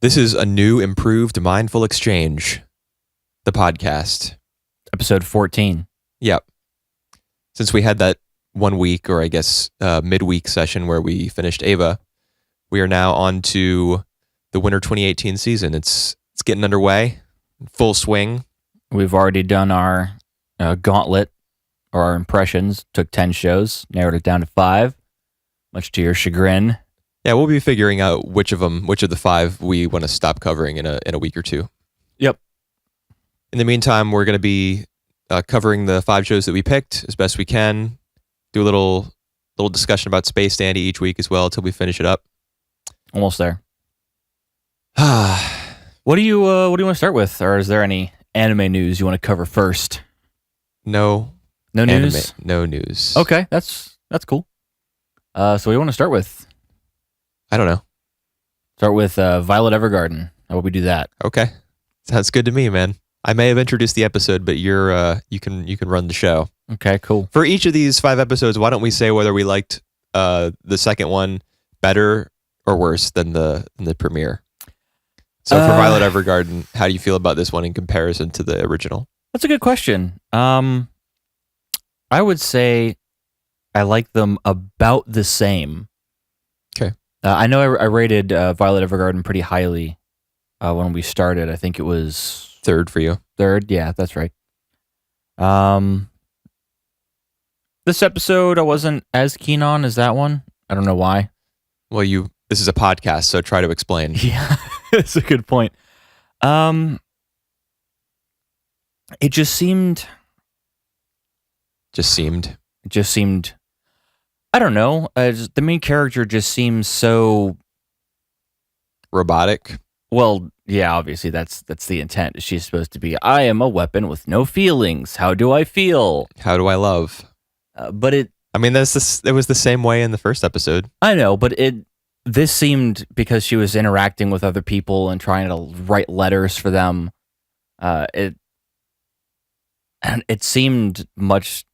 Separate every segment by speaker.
Speaker 1: This is a new, improved, mindful exchange. The podcast.
Speaker 2: Episode 14.
Speaker 1: Yep. Since we had that 1 week, or I guess midweek session where we finished Ava, we are now on to the winter 2018 season. It's getting underway, full swing.
Speaker 2: We've already done our gauntlet, or our impressions. Took 10 shows, narrowed it down to 5, much to your chagrin.
Speaker 1: Yeah, we'll be figuring out which of the 5 we want to stop covering in a week or two.
Speaker 2: Yep.
Speaker 1: In the meantime, we're going to be covering the 5 shows that we picked as best we can. Do a little discussion about Space Dandy each week as well until we finish it up.
Speaker 2: Almost there. What do you want to start with, or is there any anime news you want to cover first?
Speaker 1: No
Speaker 2: news.
Speaker 1: No news.
Speaker 2: Okay, that's cool. So what do you want to start with?
Speaker 1: I don't know.
Speaker 2: Start with Violet Evergarden. How about we do that?
Speaker 1: Okay, sounds good to me, man. I may have introduced the episode, but you can run the show.
Speaker 2: Okay, cool.
Speaker 1: For each of these 5 episodes, why don't we say whether we liked the second one better or worse than the premiere? So for Violet Evergarden, how do you feel about this one in comparison to the original?
Speaker 2: That's a good question. I would say I like them about the same.
Speaker 1: Okay.
Speaker 2: I know I rated Violet Evergarden pretty highly when we started. I think it was
Speaker 1: 3rd for you.
Speaker 2: 3rd, yeah, that's right. This episode I wasn't as keen on as that one. I don't know why.
Speaker 1: Well, this is a podcast, so try to explain.
Speaker 2: Yeah, that's a good point. It just seemed. I don't know. The main character just seems so
Speaker 1: robotic.
Speaker 2: Well, yeah, obviously that's the intent. She's supposed to be, I am a weapon with no feelings. How do I feel?
Speaker 1: How do I love?
Speaker 2: But it.
Speaker 1: I mean, it was the same way in the first episode.
Speaker 2: I know, but this seemed, because she was interacting with other people and trying to write letters for them. It seemed much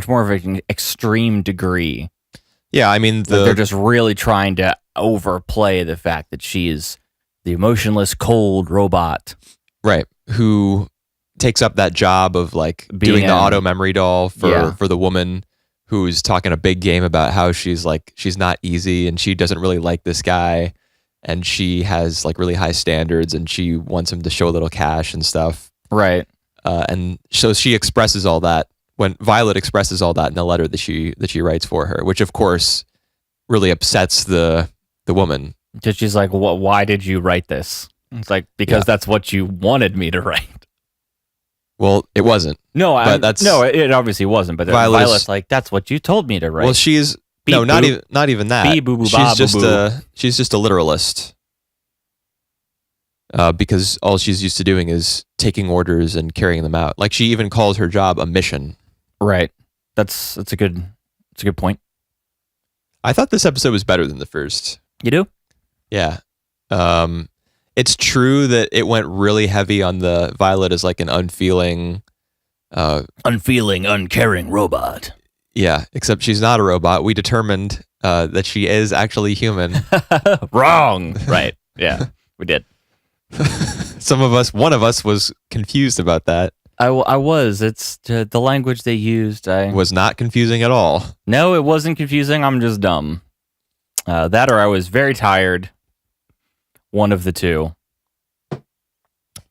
Speaker 2: more of an extreme degree.
Speaker 1: Yeah, I mean,
Speaker 2: they're just really trying to overplay the fact that she is the emotionless, cold robot.
Speaker 1: Right. Who takes up that job of doing the auto memory doll for the woman who's talking a big game about how she's not easy and she doesn't really like this guy and she has really high standards and she wants him to show a little cash and stuff.
Speaker 2: Right.
Speaker 1: And so she expresses all that when Violet expresses all that in the letter that she writes for her, which of course really upsets the woman.
Speaker 2: Because she's like, why did you write this? It's like, because that's what you wanted me to write.
Speaker 1: Well, it wasn't.
Speaker 2: No, it obviously wasn't. But Violet's like, that's what you told me to write.
Speaker 1: Well, she's not even that. She's just a literalist. Because all she's used to doing is taking orders and carrying them out. She even calls her job a mission.
Speaker 2: Right. That's a good point.
Speaker 1: I thought this episode was better than the first.
Speaker 2: You do?
Speaker 1: Yeah. It's true that it went really heavy on the Violet as an unfeeling,
Speaker 2: uncaring robot.
Speaker 1: Yeah, except she's not a robot. We determined that she is actually human.
Speaker 2: Wrong. Right. Yeah, we did.
Speaker 1: One of us was confused about that.
Speaker 2: I was. It's the language they used. I
Speaker 1: was not confusing at all.
Speaker 2: No, it wasn't confusing. I'm just dumb. That or I was very tired. One of the two.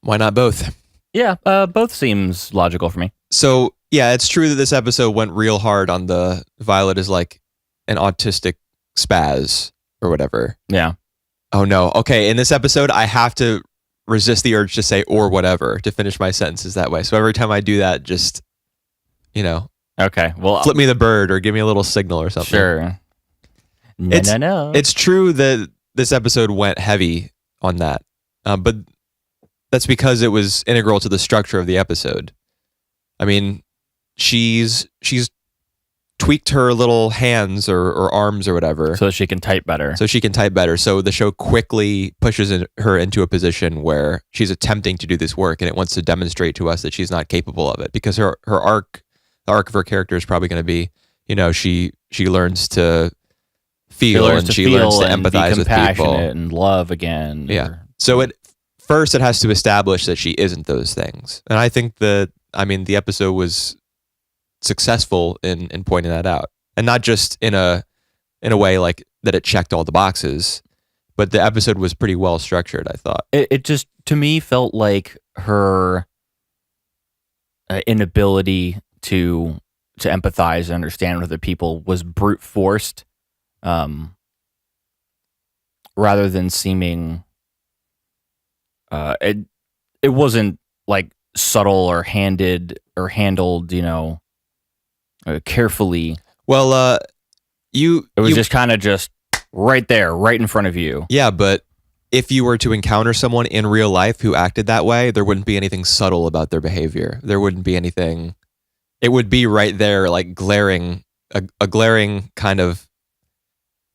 Speaker 1: Why not both?
Speaker 2: Yeah, both seems logical for me.
Speaker 1: So, yeah, it's true that this episode went real hard on the Violet is an autistic spaz or whatever.
Speaker 2: Yeah.
Speaker 1: Oh, no. Okay, in this episode, I have to resist the urge to say or whatever to finish my sentences that way. So every time I do that, just,
Speaker 2: okay, well,
Speaker 1: flip me the bird or give me a little signal or something.
Speaker 2: Sure. No.
Speaker 1: It's true that this episode went heavy on that, but that's because it was integral to the structure of the episode. I mean, she's tweaked her little hands or arms or whatever.
Speaker 2: So she can type better.
Speaker 1: So the show quickly pushes her into a position where she's attempting to do this work and it wants to demonstrate to us that she's not capable of it, because the arc of her character is probably going to be, she learns to feel, and she learns to empathize with people
Speaker 2: and love again.
Speaker 1: Yeah. So first it has to establish that she isn't those things. And I think the episode was successful in pointing that out. And not just in a way like that it checked all the boxes, but the episode was pretty well structured, I thought.
Speaker 2: It just, to me, felt like her inability to empathize and understand with other people was brute forced, rather than seeming. It wasn't like subtle or handled, carefully.
Speaker 1: Well, it
Speaker 2: was just kind of just right there, right in front of you.
Speaker 1: Yeah, but if you were to encounter someone in real life who acted that way, there wouldn't be anything subtle about their behavior. There wouldn't be anything. It would be right there, like glaring, a glaring kind of,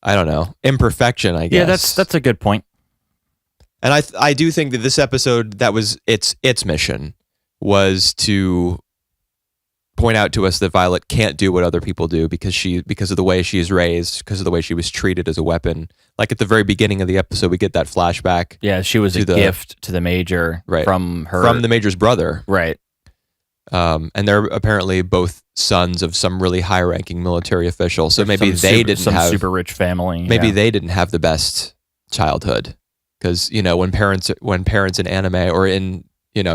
Speaker 1: I don't know, imperfection, I guess.
Speaker 2: Yeah, that's a good point.
Speaker 1: And I do think that this episode, that was its mission, was to point out to us that Violet can't do what other people do because of the way she is raised, because of the way she was treated as a weapon. Like at the very beginning of the episode, we get that flashback.
Speaker 2: Yeah, she was a gift to the Major,
Speaker 1: right,
Speaker 2: from
Speaker 1: the Major's brother.
Speaker 2: Right.
Speaker 1: And they're apparently both sons of some really high-ranking military official. So maybe they didn't have
Speaker 2: super rich family.
Speaker 1: Maybe they didn't have the best childhood, because when parents in anime or in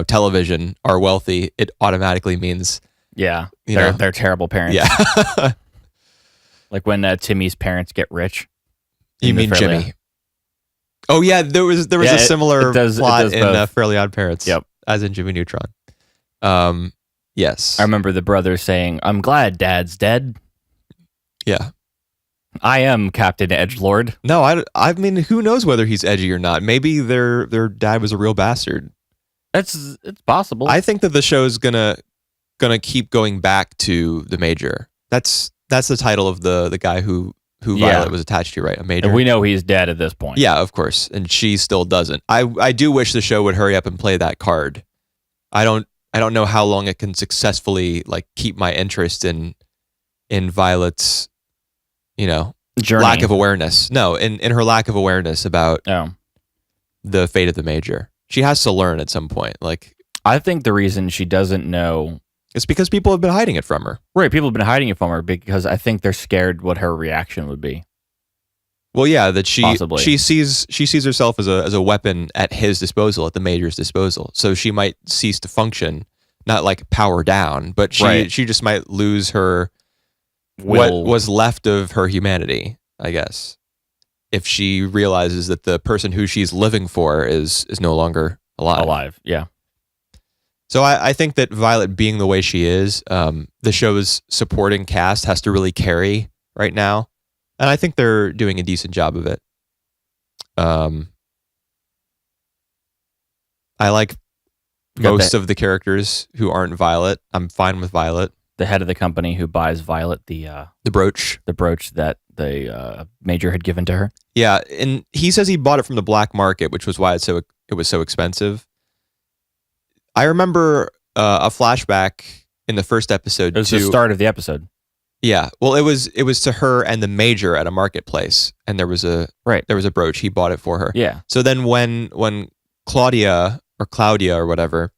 Speaker 1: television are wealthy, it automatically means
Speaker 2: they're terrible parents.
Speaker 1: Yeah,
Speaker 2: like when Timmy's parents get rich.
Speaker 1: You mean Jimmy? Oh yeah, there was a similar plot in Fairly Odd Parents.
Speaker 2: Yep,
Speaker 1: as in Jimmy Neutron. Yes,
Speaker 2: I remember the brother saying, "I'm glad Dad's dead."
Speaker 1: Yeah,
Speaker 2: I am Captain Edgelord.
Speaker 1: No, I mean, who knows whether he's edgy or not? Maybe their dad was a real bastard.
Speaker 2: It's possible.
Speaker 1: I think that the show's gonna keep going back to the Major. That's the title of the guy who Violet was attached to, right? A Major.
Speaker 2: And we know he's dead at this point.
Speaker 1: Yeah, of course, and she still doesn't. I do wish the show would hurry up and play that card. I don't know how long it can successfully keep my interest in Violet's
Speaker 2: journey.
Speaker 1: Lack of awareness. No, in her lack of awareness about the fate of the Major. She has to learn at some point.
Speaker 2: I think the reason she doesn't know,
Speaker 1: it's because people have been hiding it from her.
Speaker 2: Right, people have been hiding it from her because I think they're scared what her reaction would be.
Speaker 1: Well, yeah, that she
Speaker 2: Possibly.
Speaker 1: she sees herself as a weapon at his disposal, at the Major's disposal. So she might cease to function, not power down, but she just might lose her what was left of her humanity, I guess, if she realizes that the person who she's living for is no longer alive.
Speaker 2: Yeah.
Speaker 1: So I think that Violet being the way she is, the show's supporting cast has to really carry right now. And I think they're doing a decent job of it. I like most of the characters who aren't Violet. I'm fine with Violet.
Speaker 2: The head of the company who buys Violet the
Speaker 1: brooch.
Speaker 2: The brooch that the Major had given to her.
Speaker 1: Yeah, and he says he bought it from the black market, which was why it was so expensive. I remember a flashback in the first episode.
Speaker 2: It was the start of the episode.
Speaker 1: Yeah, well, it was to her and the Major at a marketplace, and there was a brooch. He bought it for her.
Speaker 2: Yeah.
Speaker 1: So then when Claudia or whatever,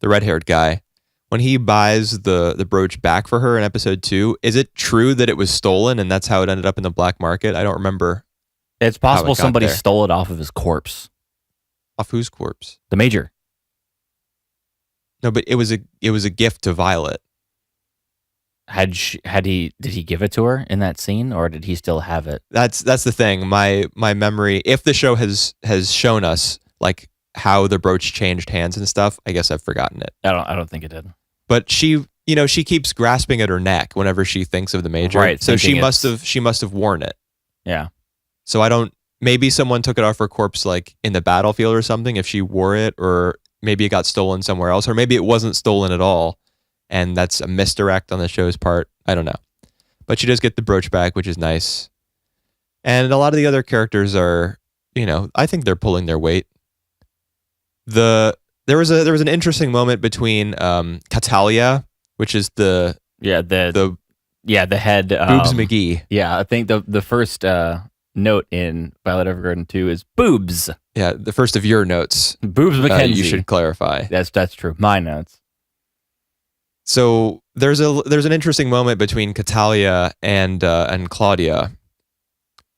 Speaker 1: the red-haired guy, when he buys the brooch back for her in episode 2, is it true that it was stolen and that's how it ended up in the black market? I don't remember.
Speaker 2: It's possible somebody stole it off of his corpse.
Speaker 1: Off whose corpse?
Speaker 2: The Major.
Speaker 1: No, but it was a gift to Violet.
Speaker 2: Did he give it to her in that scene, or did he still have it?
Speaker 1: That's the thing. My memory, if the show has shown us how the brooch changed hands and stuff, I guess I've forgotten it.
Speaker 2: I don't think it did.
Speaker 1: But she keeps grasping at her neck whenever she thinks of the Major.
Speaker 2: Right.
Speaker 1: So she must have worn it.
Speaker 2: Yeah.
Speaker 1: So maybe someone took it off her corpse in the battlefield or something if she wore it, or maybe it got stolen somewhere else, or maybe it wasn't stolen at all. And that's a misdirect on the show's part. I don't know. But she does get the brooch back, which is nice. And a lot of the other characters are, I think they're pulling their weight. There was an interesting moment between Catalia, which is the
Speaker 2: Yeah, the head.
Speaker 1: Boobs McGee.
Speaker 2: Yeah, I think the first note in Violet Evergarden 2 is boobs.
Speaker 1: Yeah, the first of your notes.
Speaker 2: Boobs Mackenzie.
Speaker 1: You should clarify.
Speaker 2: That's true. My notes.
Speaker 1: So there's an interesting moment between Catalia and Claudia,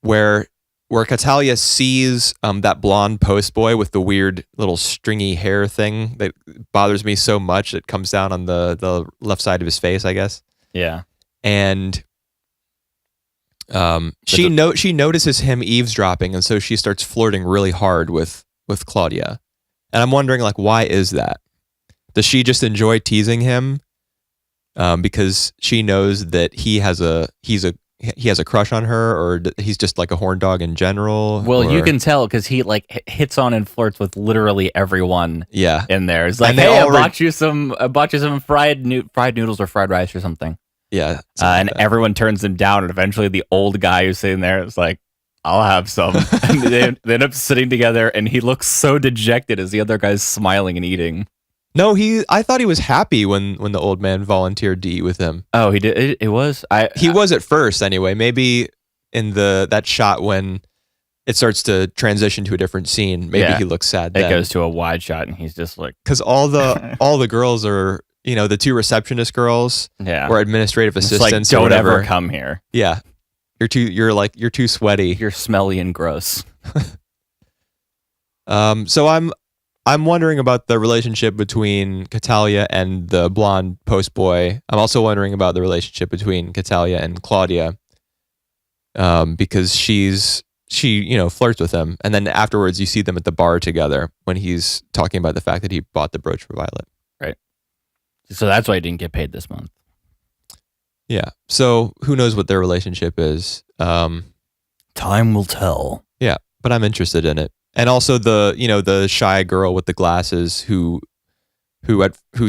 Speaker 1: where Catalia sees that blonde post boy with the weird little stringy hair thing that bothers me so much. It comes down on the left side of his face, I guess.
Speaker 2: Yeah.
Speaker 1: And she notices him eavesdropping, and so she starts flirting really hard with Claudia. And I'm wondering, like, why is that? Does she just enjoy teasing him because she knows that he has a crush on her, or he's just like a horn dog in general?
Speaker 2: Well, you can tell because he like hits on and flirts with literally everyone.
Speaker 1: Yeah,
Speaker 2: in there. It's like, hey, I bought you some fried noodles or fried rice or something.
Speaker 1: Yeah,
Speaker 2: and everyone turns him down, and eventually the old guy who's sitting there is like, I'll have some. And they end up sitting together, and he looks so dejected as the other guy's smiling and eating.
Speaker 1: No, I thought he was happy when the old man volunteered to eat with him.
Speaker 2: Oh, he did. It was.
Speaker 1: He was at first, anyway. Maybe in that shot when it starts to transition to a different scene, maybe he looks sad.
Speaker 2: It goes to a wide shot, and he's just like,
Speaker 1: because all the girls are, the two receptionist girls, or administrative assistants,
Speaker 2: like,
Speaker 1: or whatever.
Speaker 2: Don't ever come here.
Speaker 1: Yeah, you're too sweaty.
Speaker 2: You're smelly and gross.
Speaker 1: So I'm wondering about the relationship between Catalia and the blonde post boy. I'm also wondering about the relationship between Catalia and Claudia, because she flirts with him, and then afterwards you see them at the bar together when he's talking about the fact that he bought the brooch for Violet.
Speaker 2: Right. So that's why he didn't get paid this month.
Speaker 1: Yeah. So who knows what their relationship is?
Speaker 2: Time will tell.
Speaker 1: Yeah, but I'm interested in it. And also the shy girl with the glasses who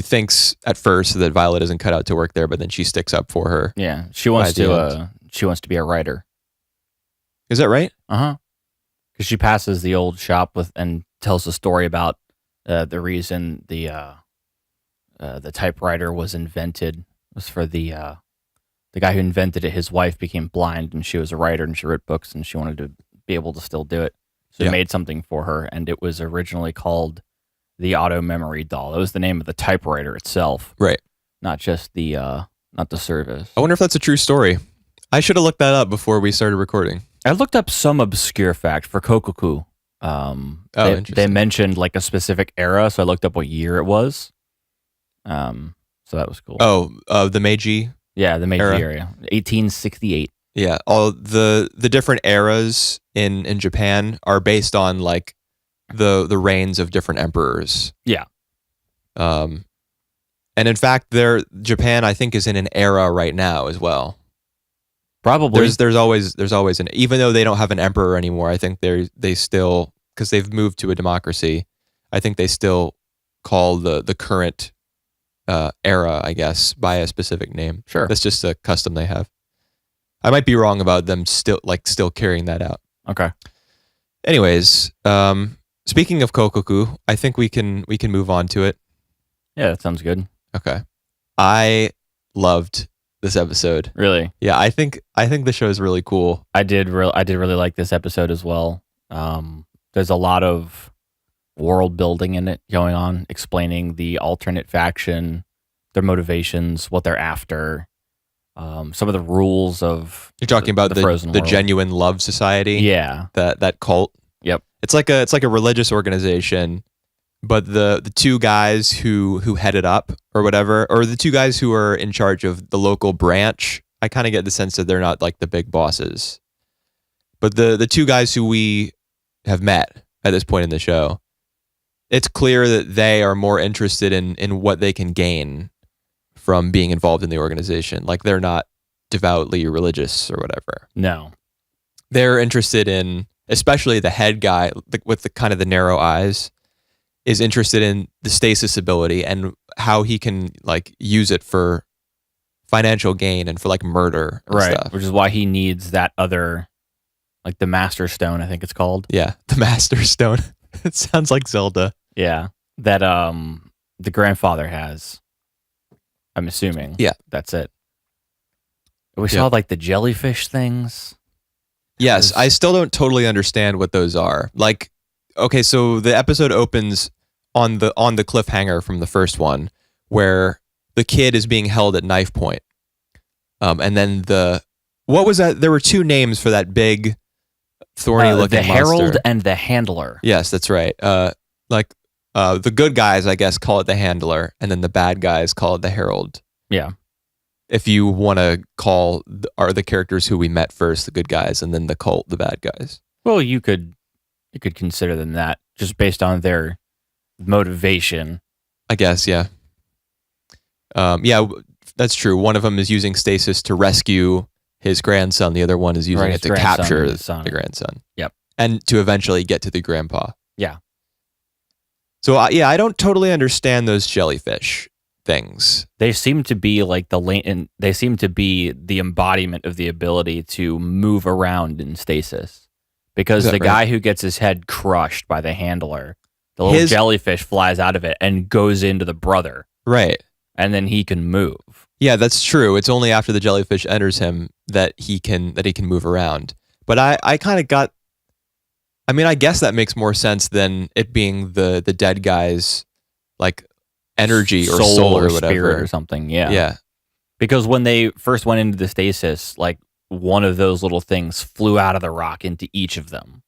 Speaker 1: thinks at first that Violet isn't cut out to work there, but then she sticks up for her.
Speaker 2: Yeah, she wants to be a writer.
Speaker 1: Is that right?
Speaker 2: Because she passes the old shop and tells the story about the reason the typewriter was invented was for the guy who invented it. His wife became blind, and she was a writer, and she wrote books, and she wanted to be able to still do it. So he made something for her, and it was originally called the Auto Memory Doll. That was the name of the typewriter itself,
Speaker 1: right?
Speaker 2: Not just not the service.
Speaker 1: I wonder if that's a true story. I should have looked that up before we started recording.
Speaker 2: I looked up some obscure fact for Kokkoku. They mentioned like a specific era, so I looked up what year it was. So that was cool.
Speaker 1: Oh, the Meiji.
Speaker 2: Yeah, the Meiji era, 1868.
Speaker 1: Yeah, all the different eras in Japan are based on like the reigns of different emperors.
Speaker 2: Yeah.
Speaker 1: And in fact, Japan, I think, is in an era right now as well.
Speaker 2: Probably.
Speaker 1: There's always even though they don't have an emperor anymore, I think they still, because they've moved to a democracy, I think they still call the current era, I guess, by a specific name.
Speaker 2: Sure.
Speaker 1: That's just a custom they have. I might be wrong about them still carrying that out.
Speaker 2: Okay.
Speaker 1: Anyways, speaking of Kokkoku, I think we can move on to it.
Speaker 2: Yeah, that sounds good.
Speaker 1: Okay. I loved this episode.
Speaker 2: Really?
Speaker 1: Yeah, I think the show is really cool.
Speaker 2: I did really like this episode as well. There's a lot of world building in it going on, explaining the alternate faction, their motivations, what they're after. Some of the rules of
Speaker 1: you're talking about the Genuine Love Society.
Speaker 2: Yeah,
Speaker 1: that cult.
Speaker 2: Yep,
Speaker 1: it's like a religious organization, but the two guys who head it up or whatever, or the two guys who are in charge of the local branch, I kind of get the sense that they're not like the big bosses, but the two guys who we have met at this point in the show, it's clear that they are more interested in what they can gain from being involved in the organization. Like, they're not devoutly religious or whatever.
Speaker 2: No.
Speaker 1: They're interested in, especially the head guy with the kind of the narrow eyes, is interested in the stasis ability and how he can like use it for financial gain and for like murder and stuff.
Speaker 2: Which is why he needs that other, like the Master Stone, I think it's called.
Speaker 1: Yeah, the Master Stone. It sounds like Zelda.
Speaker 2: Yeah, that the grandfather has. I'm assuming.
Speaker 1: Yeah.
Speaker 2: That's it. We saw like the jellyfish things.
Speaker 1: Yes, I still don't totally understand what those are. Like, okay, so the episode opens on the cliffhanger from the first one, where the kid is being held at knife point, and then what was that? There were two names for that big, thorny looking
Speaker 2: the
Speaker 1: monster.
Speaker 2: Herald and the Handler.
Speaker 1: Yes, that's right. The good guys, I guess, call it the Handler, and then the bad guys call it the Herald.
Speaker 2: Yeah.
Speaker 1: If you want to call the characters who we met first the good guys, and then the cult the bad guys.
Speaker 2: Well, you could consider them that just based on their motivation.
Speaker 1: I guess, yeah. Yeah, that's true. One of them is using stasis to rescue his grandson. The other one is using it to capture the grandson.
Speaker 2: Yep.
Speaker 1: And to eventually get to the grandpa.
Speaker 2: Yeah.
Speaker 1: So, I don't totally understand those jellyfish things.
Speaker 2: They seem to be like they seem to be the embodiment of the ability to move around in stasis. Because the guy who gets his head crushed by the Handler, the little jellyfish flies out of it and goes into the brother. Right. And then he can move.
Speaker 1: Yeah, that's true. It's only after the jellyfish enters him that he can move around. But I kind of got, I guess that makes more sense than it being the dead guy's like energy or soul or whatever.
Speaker 2: Spirit or something. Yeah.
Speaker 1: Yeah.
Speaker 2: Because when they first went into the stasis, like one of those little things flew out of the rock into each of them.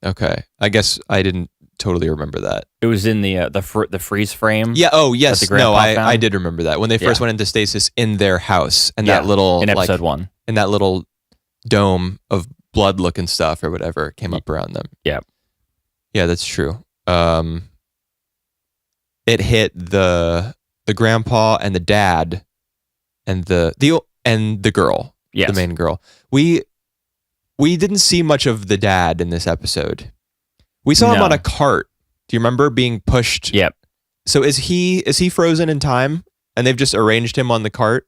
Speaker 1: Okay. I guess I didn't totally remember that.
Speaker 2: It was in the freeze frame.
Speaker 1: Yeah. Oh, yes. No, I did remember that when they first went into stasis in their house, and that little
Speaker 2: in episode 1,
Speaker 1: and that little dome of blood looking stuff or whatever came up around them.
Speaker 2: Yeah.
Speaker 1: Yeah, that's true. It hit the grandpa and the dad and the girl. Yes. The main girl. We didn't see much of the dad in this episode. We saw him on a cart. Do you remember being pushed?
Speaker 2: Yep.
Speaker 1: So is he frozen in time, and they've just arranged him on the cart?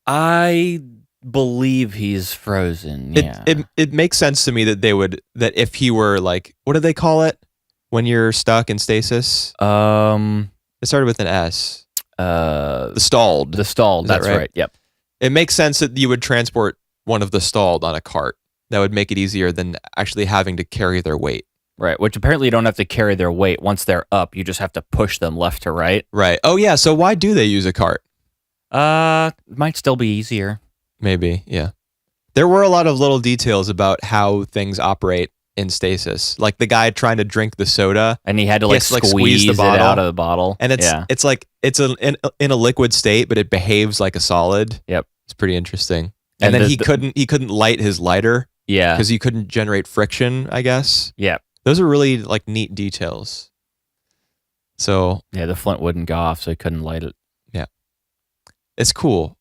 Speaker 2: I believe he's frozen. Yeah.
Speaker 1: It makes sense to me that if he were like, what do they call it when you're stuck in stasis? It started with an S. The stalled.
Speaker 2: The stalled. That's right? Yep.
Speaker 1: It makes sense that you would transport one of the stalled on a cart. That would make it easier than actually having to carry their weight.
Speaker 2: Right, which apparently you don't have to carry their weight. Once they're up, you just have to push them left to right.
Speaker 1: Right. Oh, yeah. So why do they use a cart?
Speaker 2: Might still be easier.
Speaker 1: Maybe, yeah. There were a lot of little details about how things operate in stasis. Like the guy trying to drink the soda.
Speaker 2: And he had to squeeze the bottle. It out of the bottle.
Speaker 1: And it's like, it's in a liquid state, but it behaves like a solid.
Speaker 2: Yep.
Speaker 1: It's pretty interesting. And then he couldn't light his lighter.
Speaker 2: Yeah.
Speaker 1: Because he couldn't generate friction, I guess.
Speaker 2: Yep.
Speaker 1: Those are really like neat details. So
Speaker 2: yeah, the flint wouldn't go off, so he couldn't light it.
Speaker 1: Yeah, it's cool.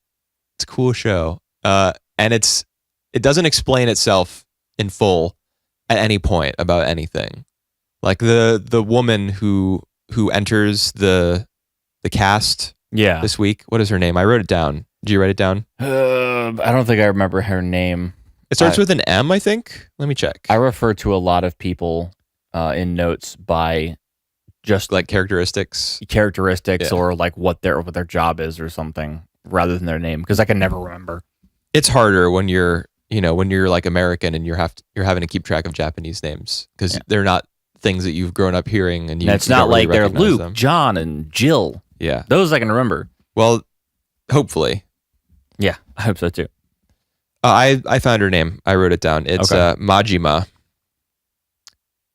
Speaker 1: It's a cool show, and it doesn't explain itself in full at any point about anything. Like the woman who enters the cast this week. What is her name? I wrote it down. Did you write it down?
Speaker 2: I don't think I remember her name.
Speaker 1: It starts with an M, I think. Let me check.
Speaker 2: I refer to a lot of people in notes by just
Speaker 1: like characteristics
Speaker 2: or like what their job is or something rather than their name, because I can never remember.
Speaker 1: It's harder when you're like American and you're having to keep track of Japanese names because they're not things that you've grown up hearing, and
Speaker 2: it's not like they're Luke, John, and Jill.
Speaker 1: Yeah,
Speaker 2: those I can remember.
Speaker 1: Well, hopefully.
Speaker 2: Yeah, I hope so too.
Speaker 1: I found her name. I wrote it down. It's Majima.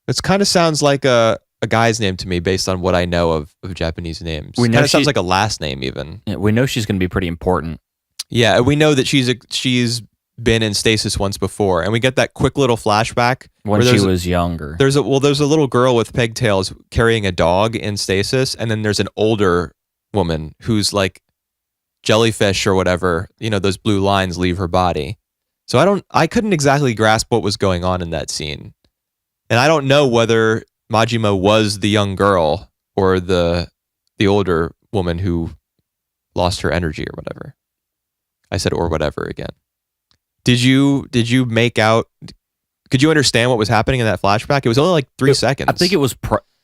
Speaker 1: It kind of sounds like a guy's name to me based on what I know of Japanese names. It kind of sounds like a last name even.
Speaker 2: Yeah, we know she's going to be pretty important.
Speaker 1: Yeah, we know that she's been in stasis once before, and we get that quick little flashback
Speaker 2: when she was younger.
Speaker 1: There's a little girl with pigtails carrying a dog in stasis, and then there's an older woman who's like jellyfish or whatever. Those blue lines leave her body. So I couldn't exactly grasp what was going on in that scene. And I don't know whether Majima was the young girl or the older woman who lost her energy or whatever. I said or whatever again. Did you make out? Could you understand what was happening in that flashback? It was only like 3 seconds.
Speaker 2: I think it was,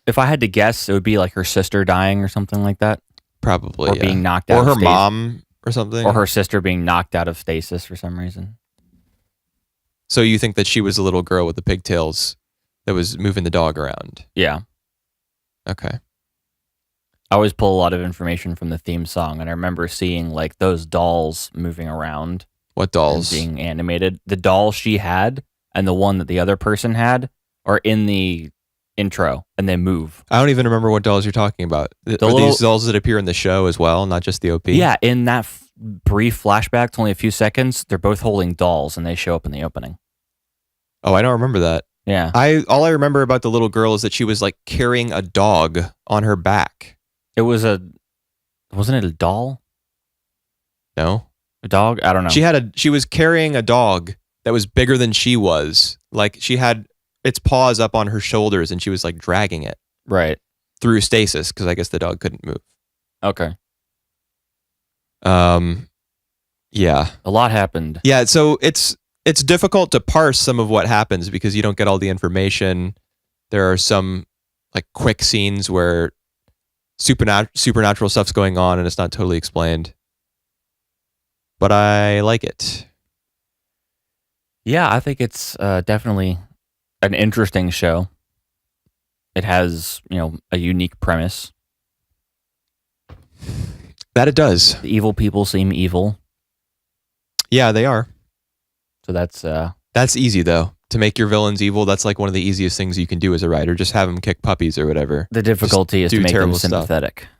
Speaker 2: if I had to guess, it would be like her sister dying or something like that.
Speaker 1: Probably.
Speaker 2: Or being knocked out.
Speaker 1: Or her mom or something.
Speaker 2: Or her sister being knocked out of stasis for some reason.
Speaker 1: So you think that she was a little girl with the pigtails that was moving the dog around?
Speaker 2: Yeah.
Speaker 1: Okay.
Speaker 2: I always pull a lot of information from the theme song, and I remember seeing like those dolls moving around.
Speaker 1: What dolls?
Speaker 2: Being animated. The doll she had and the one that the other person had are in the intro, and they move.
Speaker 1: I don't even remember what dolls you're talking about. Are these dolls that appear in the show as well, not just the OP?
Speaker 2: Yeah, in that brief flashback, it's only a few seconds, they're both holding dolls, and they show up in the opening.
Speaker 1: Oh, I don't remember that.
Speaker 2: Yeah.
Speaker 1: All I remember about the little girl is that she was like carrying a dog on her back.
Speaker 2: Wasn't it a doll?
Speaker 1: No.
Speaker 2: A dog? I don't know.
Speaker 1: She was carrying a dog that was bigger than she was. Like she had its paws up on her shoulders and she was like dragging it.
Speaker 2: Right.
Speaker 1: Through stasis because I guess the dog couldn't move.
Speaker 2: Okay.
Speaker 1: Yeah.
Speaker 2: A lot happened.
Speaker 1: Yeah, so it's difficult to parse some of what happens because you don't get all the information. There are some like quick scenes where supernatural stuff's going on and it's not totally explained. But I like it.
Speaker 2: Yeah, I think it's definitely an interesting show. It has, a unique premise.
Speaker 1: That it does.
Speaker 2: The evil people seem evil.
Speaker 1: Yeah, they are.
Speaker 2: So
Speaker 1: that's easy though. To make your villains evil, that's like one of the easiest things you can do as a writer. Just have them kick puppies or whatever.
Speaker 2: The difficulty is to make them sympathetic.
Speaker 1: Stuff.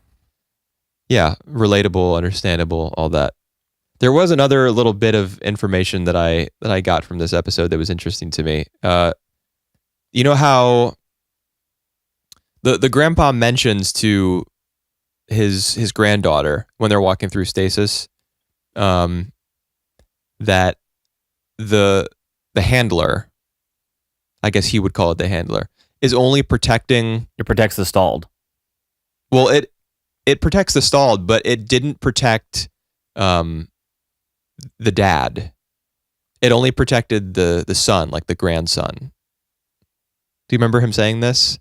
Speaker 1: Yeah, relatable, understandable, all that. There was another little bit of information that I got from this episode that was interesting to me. You know how the grandpa mentions to his granddaughter when they're walking through stasis, that the handler, I guess he would call it the handler, is only protecting.
Speaker 2: It protects the stalled.
Speaker 1: Well, it protects the stalled, but it didn't protect the dad. It only protected the son, like the grandson. Do you remember him saying this?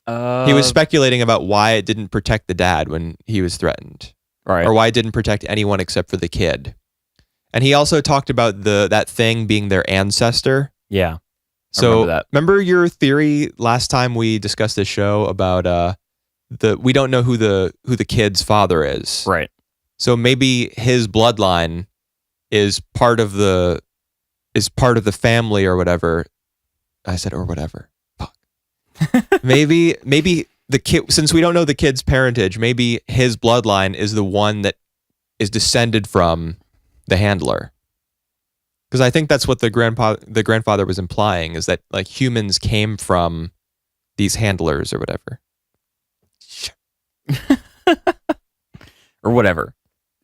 Speaker 1: He was speculating about why it didn't protect the dad when he was threatened.
Speaker 2: Right.
Speaker 1: Or why it didn't protect anyone except for the kid. And he also talked about that thing being their ancestor.
Speaker 2: Yeah.
Speaker 1: So remember your theory last time we discussed this show about we don't know who the kid's father is.
Speaker 2: Right.
Speaker 1: So maybe his bloodline is part of the family or whatever. I said or whatever. Fuck. maybe the kid, since we don't know the kid's parentage, maybe his bloodline is the one that is descended from the handler. Because I think that's what the grandfather was implying, is that like humans came from these handlers or whatever.
Speaker 2: Or whatever.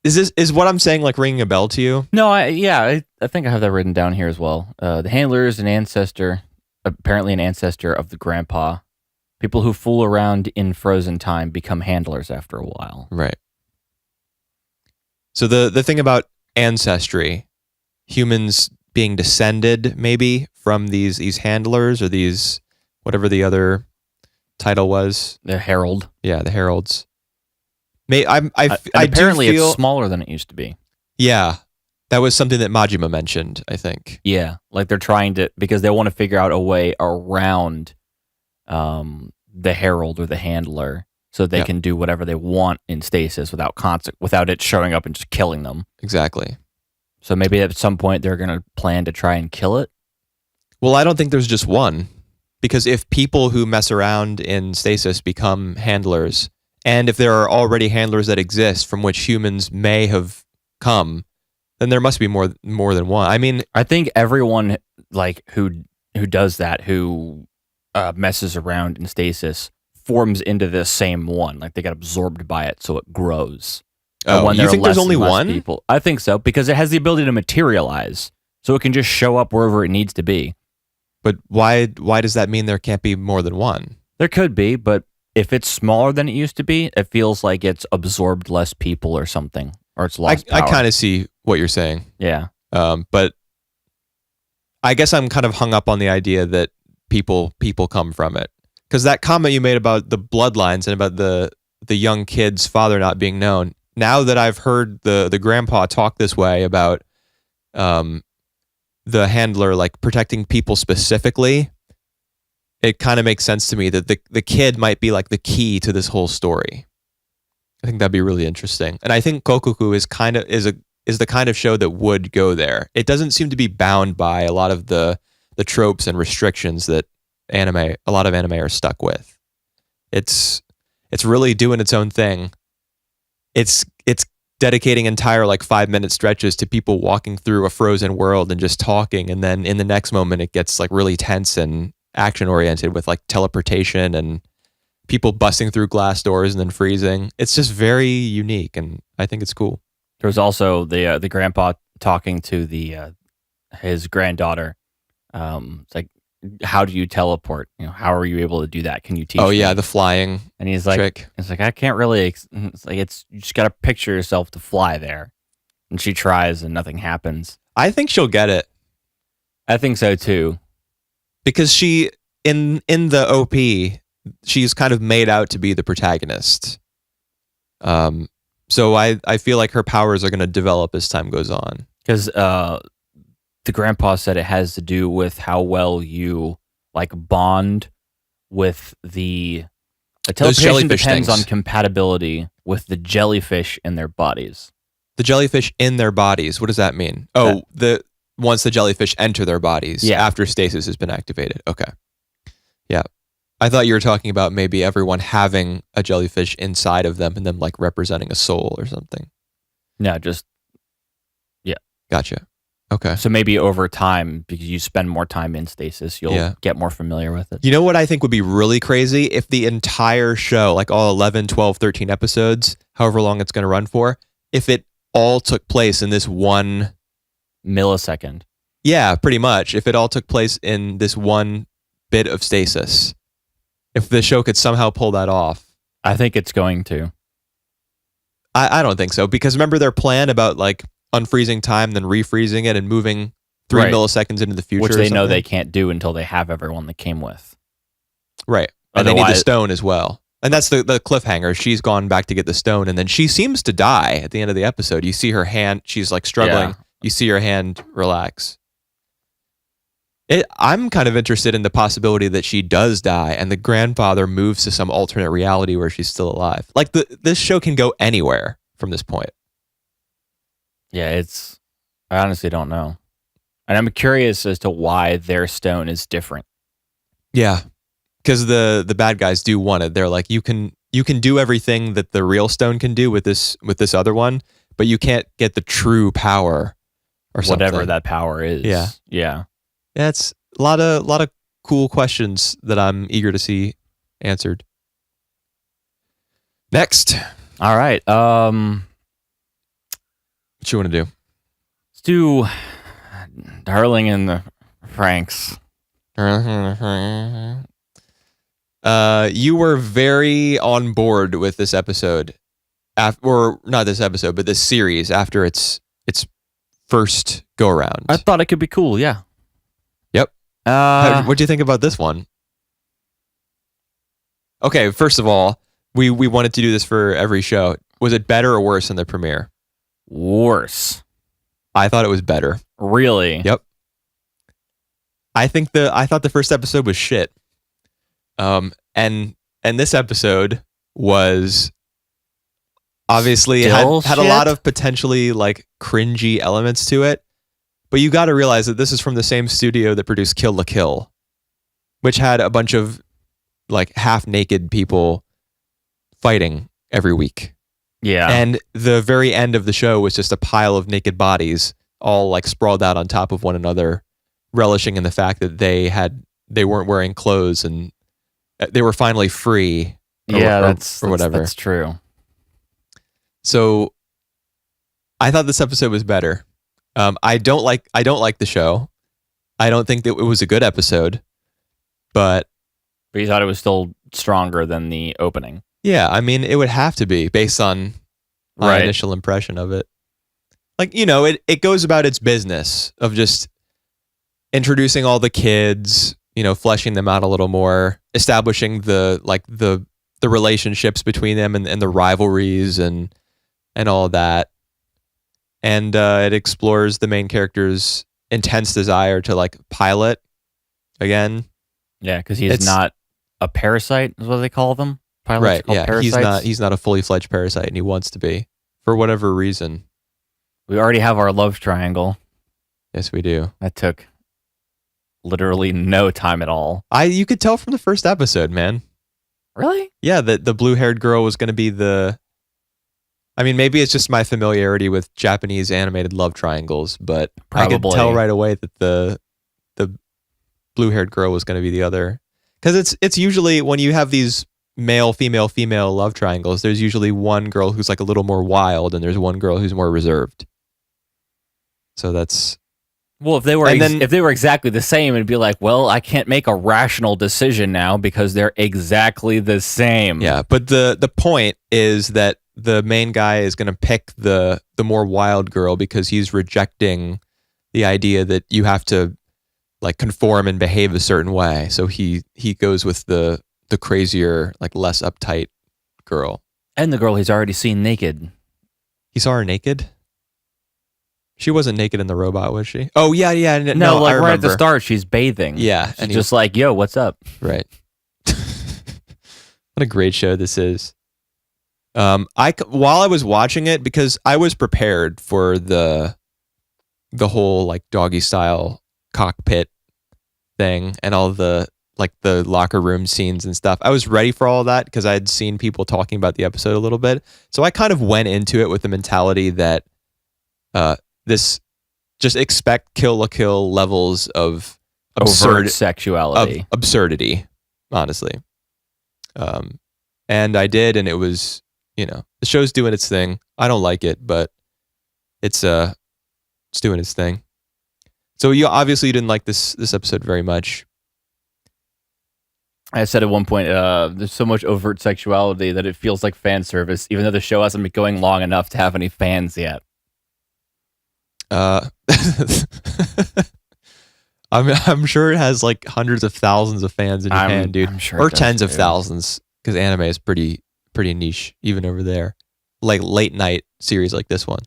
Speaker 1: Is what I'm saying like ringing a bell to you?
Speaker 2: No, I think I have that written down here as well. The handler is apparently an ancestor of the grandpa. People who fool around in frozen time become handlers after a while.
Speaker 1: Right. So the thing about ancestry, humans being descended maybe from these handlers or these, whatever the other title was.
Speaker 2: The herald.
Speaker 1: Yeah, the heralds.
Speaker 2: Apparently it's smaller than it used to be.
Speaker 1: Yeah. That was something that Majima mentioned, I think.
Speaker 2: Yeah. Like they're trying to, because they want to figure out a way around the herald or the handler so they can do whatever they want in stasis without it showing up and just killing them.
Speaker 1: Exactly.
Speaker 2: So maybe at some point they're going to plan to try and kill it?
Speaker 1: Well, I don't think there's just one. Because if people who mess around in stasis become handlers, and if there are already handlers that exist from which humans may have come, then there must be more than one. I mean,
Speaker 2: I think everyone like who does that, who messes around in stasis, forms into this same one. Like they get absorbed by it, so it grows.
Speaker 1: Oh, you think there's only one?
Speaker 2: People. I think so, because it has the ability to materialize, so it can just show up wherever it needs to be.
Speaker 1: But why does that mean there can't be more than one?
Speaker 2: There could be, but if it's smaller than it used to be, it feels like it's absorbed less people or something, or it's lost power.
Speaker 1: I kind of see what you're saying.
Speaker 2: Yeah.
Speaker 1: But I guess I'm kind of hung up on the idea that people come from it. Because that comment you made about the bloodlines and about the young kid's father not being known, now that I've heard the grandpa talk this way about the handler like protecting people specifically, it kind of makes sense to me that the kid might be like the key to this whole story. I think that'd be really interesting. And I think Kokkoku is the kind of show that would go there. It doesn't seem to be bound by a lot of the tropes and restrictions that a lot of anime are stuck with. It's really doing its own thing. It's dedicating entire like 5-minute stretches to people walking through a frozen world and just talking, and then in the next moment it gets like really tense and action oriented with like teleportation and people busting through glass doors and then freezing. It's just very unique, and I think it's cool.
Speaker 2: There was also the grandpa talking to his granddaughter. It's like, how do you teleport? How are you able to do that? Can you teach me?
Speaker 1: Oh yeah, the flying.
Speaker 2: And he's like,
Speaker 1: trick.
Speaker 2: It's like, I can't really. It's like, you just got to picture yourself to fly there. And she tries and nothing happens.
Speaker 1: I think she'll get it.
Speaker 2: I think so too.
Speaker 1: Because she in the OP, she's kind of made out to be the protagonist. So I feel like her powers are going to develop as time goes on.
Speaker 2: Because the grandpa said it has to do with how well you like bond with the teleportation depends on compatibility with the jellyfish in their bodies.
Speaker 1: The jellyfish in their bodies. What does that mean? Oh, once the jellyfish enter their bodies after stasis has been activated. Okay. Yeah. I thought you were talking about maybe everyone having a jellyfish inside of them and them like representing a soul or something.
Speaker 2: No, just
Speaker 1: Gotcha. Okay.
Speaker 2: So maybe over time, because you spend more time in stasis, you'll get more familiar with it.
Speaker 1: You know what I think would be really crazy? If the entire show, like all 11, 12, 13 episodes, however long it's going to run for, if it all took place in this one
Speaker 2: millisecond.
Speaker 1: Yeah, pretty much. If it all took place in this one bit of stasis. If the show could somehow pull that off.
Speaker 2: I think it's going to.
Speaker 1: I don't think so. Because remember their plan about like unfreezing time, then refreezing it and moving 3 milliseconds into the future.
Speaker 2: Which they know they can't do until they have everyone they came with.
Speaker 1: Right. And they need the stone as well. And that's the cliffhanger. She's gone back to get the stone, and then she seems to die at the end of the episode. You see her hand, she's like struggling. Yeah. You see her hand relax. I'm kind of interested in the possibility that she does die and the grandfather moves to some alternate reality where she's still alive. Like this show can go anywhere from this point.
Speaker 2: Yeah, I honestly don't know. And I'm curious as to why their stone is different.
Speaker 1: Yeah, because the bad guys do want it. They're like, you can do everything that the real stone can do with this other one, but you can't get the true power or something.
Speaker 2: Whatever that power is.
Speaker 1: Yeah.
Speaker 2: Yeah.
Speaker 1: That's a lot of cool questions that I'm eager to see answered. Next.
Speaker 2: All right.
Speaker 1: What you want to do?
Speaker 2: Let's do Darling in the Franks.
Speaker 1: You were very on board with this episode, or not this episode, but this series after its first go around.
Speaker 2: I thought it could be cool. Yeah.
Speaker 1: Yep. What do you think about this one? Okay, first of all, we wanted to do this for every show. Was it better or worse than the premiere?
Speaker 2: Worse.
Speaker 1: I thought it was better.
Speaker 2: Really?
Speaker 1: Yep. I thought the first episode was shit. And this episode was obviously had a lot of potentially like cringy elements to it. But you got to realize that this is from the same studio that produced Kill la Kill, which had a bunch of like half-naked people fighting every week.
Speaker 2: Yeah.
Speaker 1: And the very end of the show was just a pile of naked bodies all like sprawled out on top of one another, relishing in the fact that they weren't wearing clothes and they were finally free.
Speaker 2: Or whatever. That's true.
Speaker 1: So I thought this episode was better. I don't like the show. I don't think that it was a good episode, but
Speaker 2: you thought it was still stronger than the opening.
Speaker 1: Yeah, I mean, it would have to be based on my initial impression of it. Like, it goes about its business of just introducing all the kids, fleshing them out a little more, establishing the relationships between them and the rivalries and and all of that. And it explores the main character's intense desire to like pilot again.
Speaker 2: Yeah, because he's not a parasite, is what they call them. Pilots
Speaker 1: right?
Speaker 2: called
Speaker 1: Yeah,
Speaker 2: parasites.
Speaker 1: he's not a fully fledged parasite, and he wants to be for whatever reason.
Speaker 2: We already have our love triangle.
Speaker 1: Yes, we do.
Speaker 2: That took literally no time at all.
Speaker 1: You could tell from the first episode, man.
Speaker 2: Really?
Speaker 1: Yeah, the blue-haired girl was going to be the. I mean, maybe it's just my familiarity with Japanese animated love triangles, but I could tell right away that the blue-haired girl was going to be the other. Because it's usually when you have these male, female, female love triangles, there's usually one girl who's like a little more wild, and there's one girl who's more reserved. So that's.
Speaker 2: Well, if they were exactly the same, it'd be like, well, I can't make a rational decision now because they're exactly the same.
Speaker 1: Yeah, but the point is that the main guy is going to pick the more wild girl because he's rejecting the idea that you have to like conform and behave a certain way. So he goes with the crazier, like less uptight girl.
Speaker 2: And the girl he's already seen naked.
Speaker 1: He saw her naked? She wasn't naked in the robot, was she? Oh, yeah.
Speaker 2: No, like right at the start, she's bathing.
Speaker 1: Yeah.
Speaker 2: She's just like, yo, what's up?
Speaker 1: Right. What a great show this is. While I was watching it, because I was prepared for the whole like doggy style cockpit thing and all the like the locker room scenes and stuff. I was ready for all that because I had seen people talking about the episode a little bit. So I kind of went into it with the mentality that this just expect Kill la Kill levels of
Speaker 2: overt sexuality,
Speaker 1: of absurdity, honestly. And I did, and it was, the show's doing its thing. I don't like it, but it's doing its thing. So you obviously didn't like this episode very much.
Speaker 2: I said at one point, there's so much overt sexuality that it feels like fan service, even though the show hasn't been going long enough to have any fans yet.
Speaker 1: I'm sure it has like hundreds of thousands of fans in Japan, dude,
Speaker 2: I'm sure
Speaker 1: or tens of thousands, because anime is pretty niche even over there. Like late night series like this one.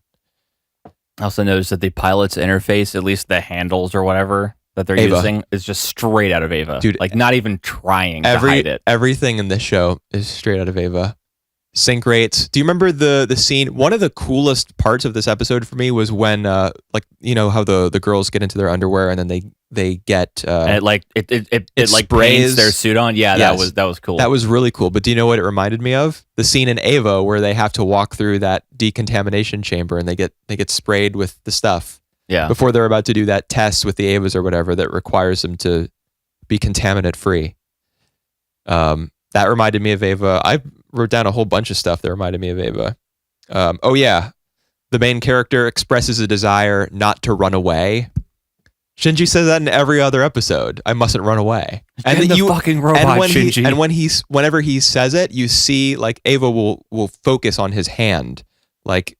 Speaker 2: I also noticed that the pilot's interface, at least the handles or whatever that they're using, is just straight out of Ava. Dude, like not even trying to hide it.
Speaker 1: Everything in this show is straight out of Ava. Sync rates. Do you remember the scene? One of the coolest parts of this episode for me was when how the girls get into their underwear and then they get
Speaker 2: and it like paints their suit on. Yeah, yes. that was cool.
Speaker 1: That was really cool. But do you know what it reminded me of? The scene in Ava where they have to walk through that decontamination chamber and they get sprayed with the stuff.
Speaker 2: Yeah.
Speaker 1: Before they're about to do that test with the Avas or whatever that requires them to be contaminant free. That reminded me of Ava. I wrote down a whole bunch of stuff that reminded me of Ava. The main character expresses a desire not to run away. Shinji says that in every other episode. I mustn't run away.
Speaker 2: And the fucking robot, Shinji.
Speaker 1: And whenever he says it, you see like Ava will focus on his hand, like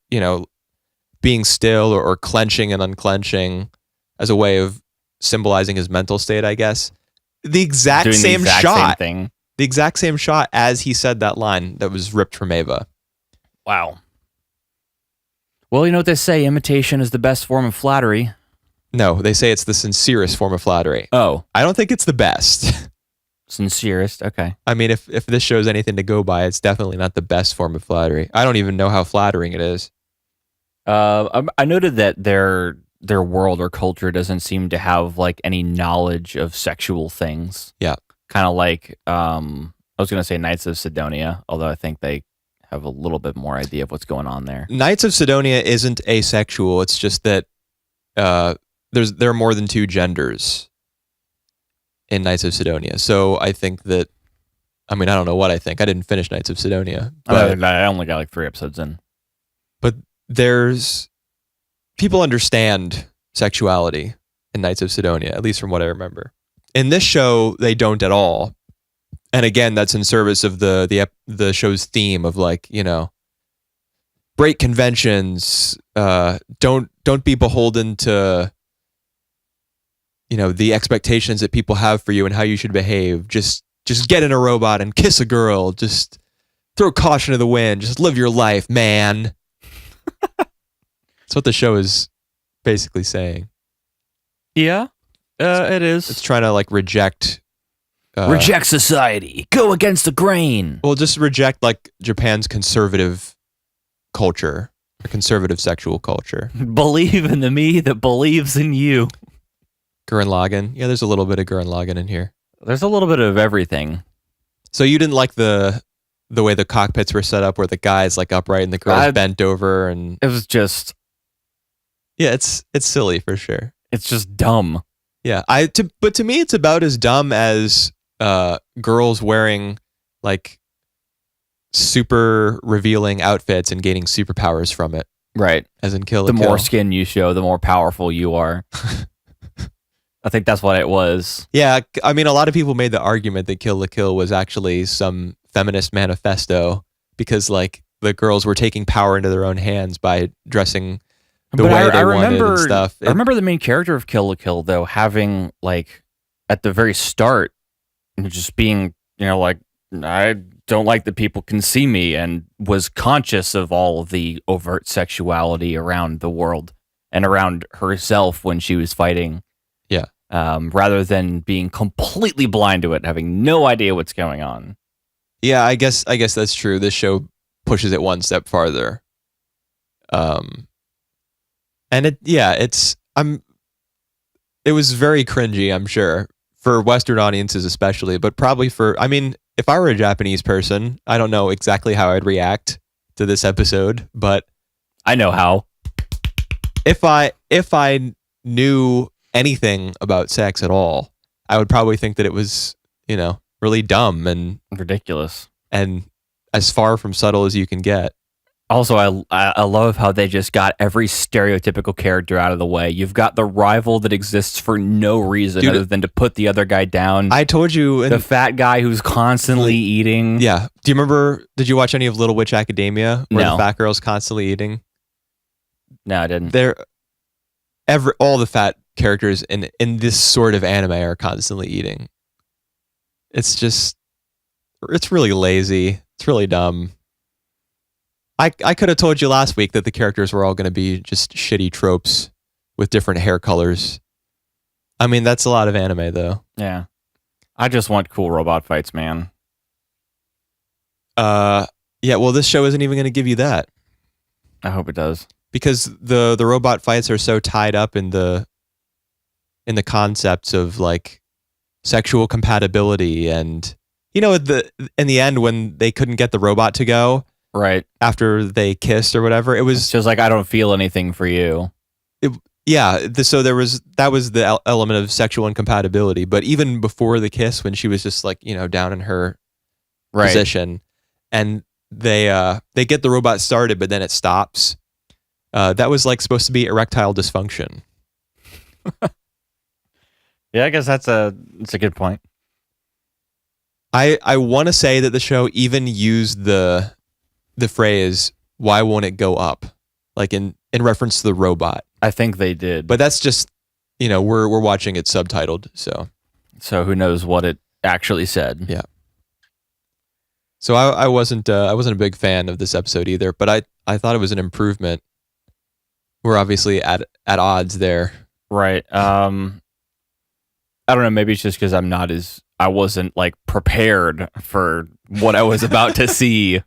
Speaker 1: being still or clenching and unclenching as a way of symbolizing his mental state, I guess. The exact same shot.
Speaker 2: Same thing.
Speaker 1: The exact same shot as he said that line that was ripped from Ava.
Speaker 2: Wow. Well, you know what they say, imitation is the best form of flattery.
Speaker 1: No, they say it's the sincerest form of flattery.
Speaker 2: Oh.
Speaker 1: I don't think it's the best.
Speaker 2: Sincerest, okay.
Speaker 1: I mean, if this shows anything to go by, it's definitely not the best form of flattery. I don't even know how flattering it is.
Speaker 2: I noted that their world or culture doesn't seem to have like any knowledge of sexual things.
Speaker 1: Yeah.
Speaker 2: Kind of like, I was going to say Knights of Sidonia, although I think they have a little bit more idea of what's going on there.
Speaker 1: Knights of Sidonia isn't asexual. It's just that there are more than two genders in Knights of Sidonia. So I think that, I don't know what I think. I didn't finish Knights of Sidonia. But,
Speaker 2: I only got like 3 episodes in.
Speaker 1: But people understand sexuality in Knights of Sidonia, at least from what I remember. In this show, they don't at all. And again, that's in service of the show's theme of like, break conventions, don't be beholden to the expectations that people have for you and how you should behave. Just get in a robot and kiss a girl. Just throw caution to the wind. Just live your life, man. That's what the show is basically saying.
Speaker 2: Yeah, it is.
Speaker 1: It's trying to like reject
Speaker 2: society. Go against the grain.
Speaker 1: Well, just reject like Japan's conservative culture, or conservative sexual culture.
Speaker 2: Believe in the me that believes in you.
Speaker 1: Gurren Lagann. Yeah, there's a little bit of Gurren Lagann in here.
Speaker 2: There's a little bit of everything.
Speaker 1: So you didn't like the way the cockpits were set up, where the guy's like upright and the girl's bent over, and
Speaker 2: it was just.
Speaker 1: Yeah, it's silly for sure.
Speaker 2: It's just dumb.
Speaker 1: Yeah, but to me, it's about as dumb as girls wearing like super revealing outfits and gaining superpowers from it.
Speaker 2: Right.
Speaker 1: As in Kill la
Speaker 2: Kill. The more
Speaker 1: Kill.
Speaker 2: skin you show, the more powerful you are. I think that's what it was.
Speaker 1: Yeah, I mean, a lot of people made the argument that Kill la Kill was actually some feminist manifesto because like the girls were taking power into their own hands by dressing the way they wanted and stuff.
Speaker 2: I remember the main character of Kill la Kill though having like at the very start just being, like I don't like that people can see me, and was conscious of all of the overt sexuality around the world and around herself when she was fighting.
Speaker 1: Yeah.
Speaker 2: Rather than being completely blind to it, having no idea what's going on.
Speaker 1: Yeah, I guess that's true. This show pushes it one step farther. And it was very cringy, I'm sure, for Western audiences especially, but probably if I were a Japanese person, I don't know exactly how I'd react to this episode, but
Speaker 2: I know how.
Speaker 1: If I knew anything about sex at all, I would probably think that it was, really dumb and
Speaker 2: ridiculous
Speaker 1: and as far from subtle as you can get.
Speaker 2: Also, I love how they just got every stereotypical character out of the way. You've got the rival that exists for no reason other than to put the other guy down.
Speaker 1: I told you.
Speaker 2: The fat guy who's constantly eating.
Speaker 1: Yeah. Do you remember, did you watch any of Little Witch Academia where the fat girl's constantly eating?
Speaker 2: No, I didn't.
Speaker 1: All the fat characters in this sort of anime are constantly eating. It's really lazy. It's really dumb. I could have told you last week that the characters were all going to be just shitty tropes with different hair colors. I mean, that's a lot of anime, though.
Speaker 2: Yeah. I just want cool robot fights, man.
Speaker 1: Yeah, well, this show isn't even going to give you that.
Speaker 2: I hope it does.
Speaker 1: Because the robot fights are so tied up in the concepts of, like, sexual compatibility and, in the end, when they couldn't get the robot to go...
Speaker 2: Right.
Speaker 1: After they kissed or whatever, it was
Speaker 2: just like, I don't feel anything for you.
Speaker 1: So that was the element of sexual incompatibility. But even before the kiss, when she was just like, down in her position, and they get the robot started, but then it stops. That was like supposed to be erectile dysfunction.
Speaker 2: Yeah, I guess that's a good point.
Speaker 1: I want to say that the show even used the phrase, why won't it go up? Like in reference to the robot.
Speaker 2: I think they did.
Speaker 1: But that's just, we're watching it subtitled, so.
Speaker 2: So who knows what it actually said.
Speaker 1: Yeah. So I wasn't a big fan of this episode either, but I thought it was an improvement. We're obviously at odds there.
Speaker 2: Right. I don't know, maybe it's just because I wasn't like prepared for what I was about to see.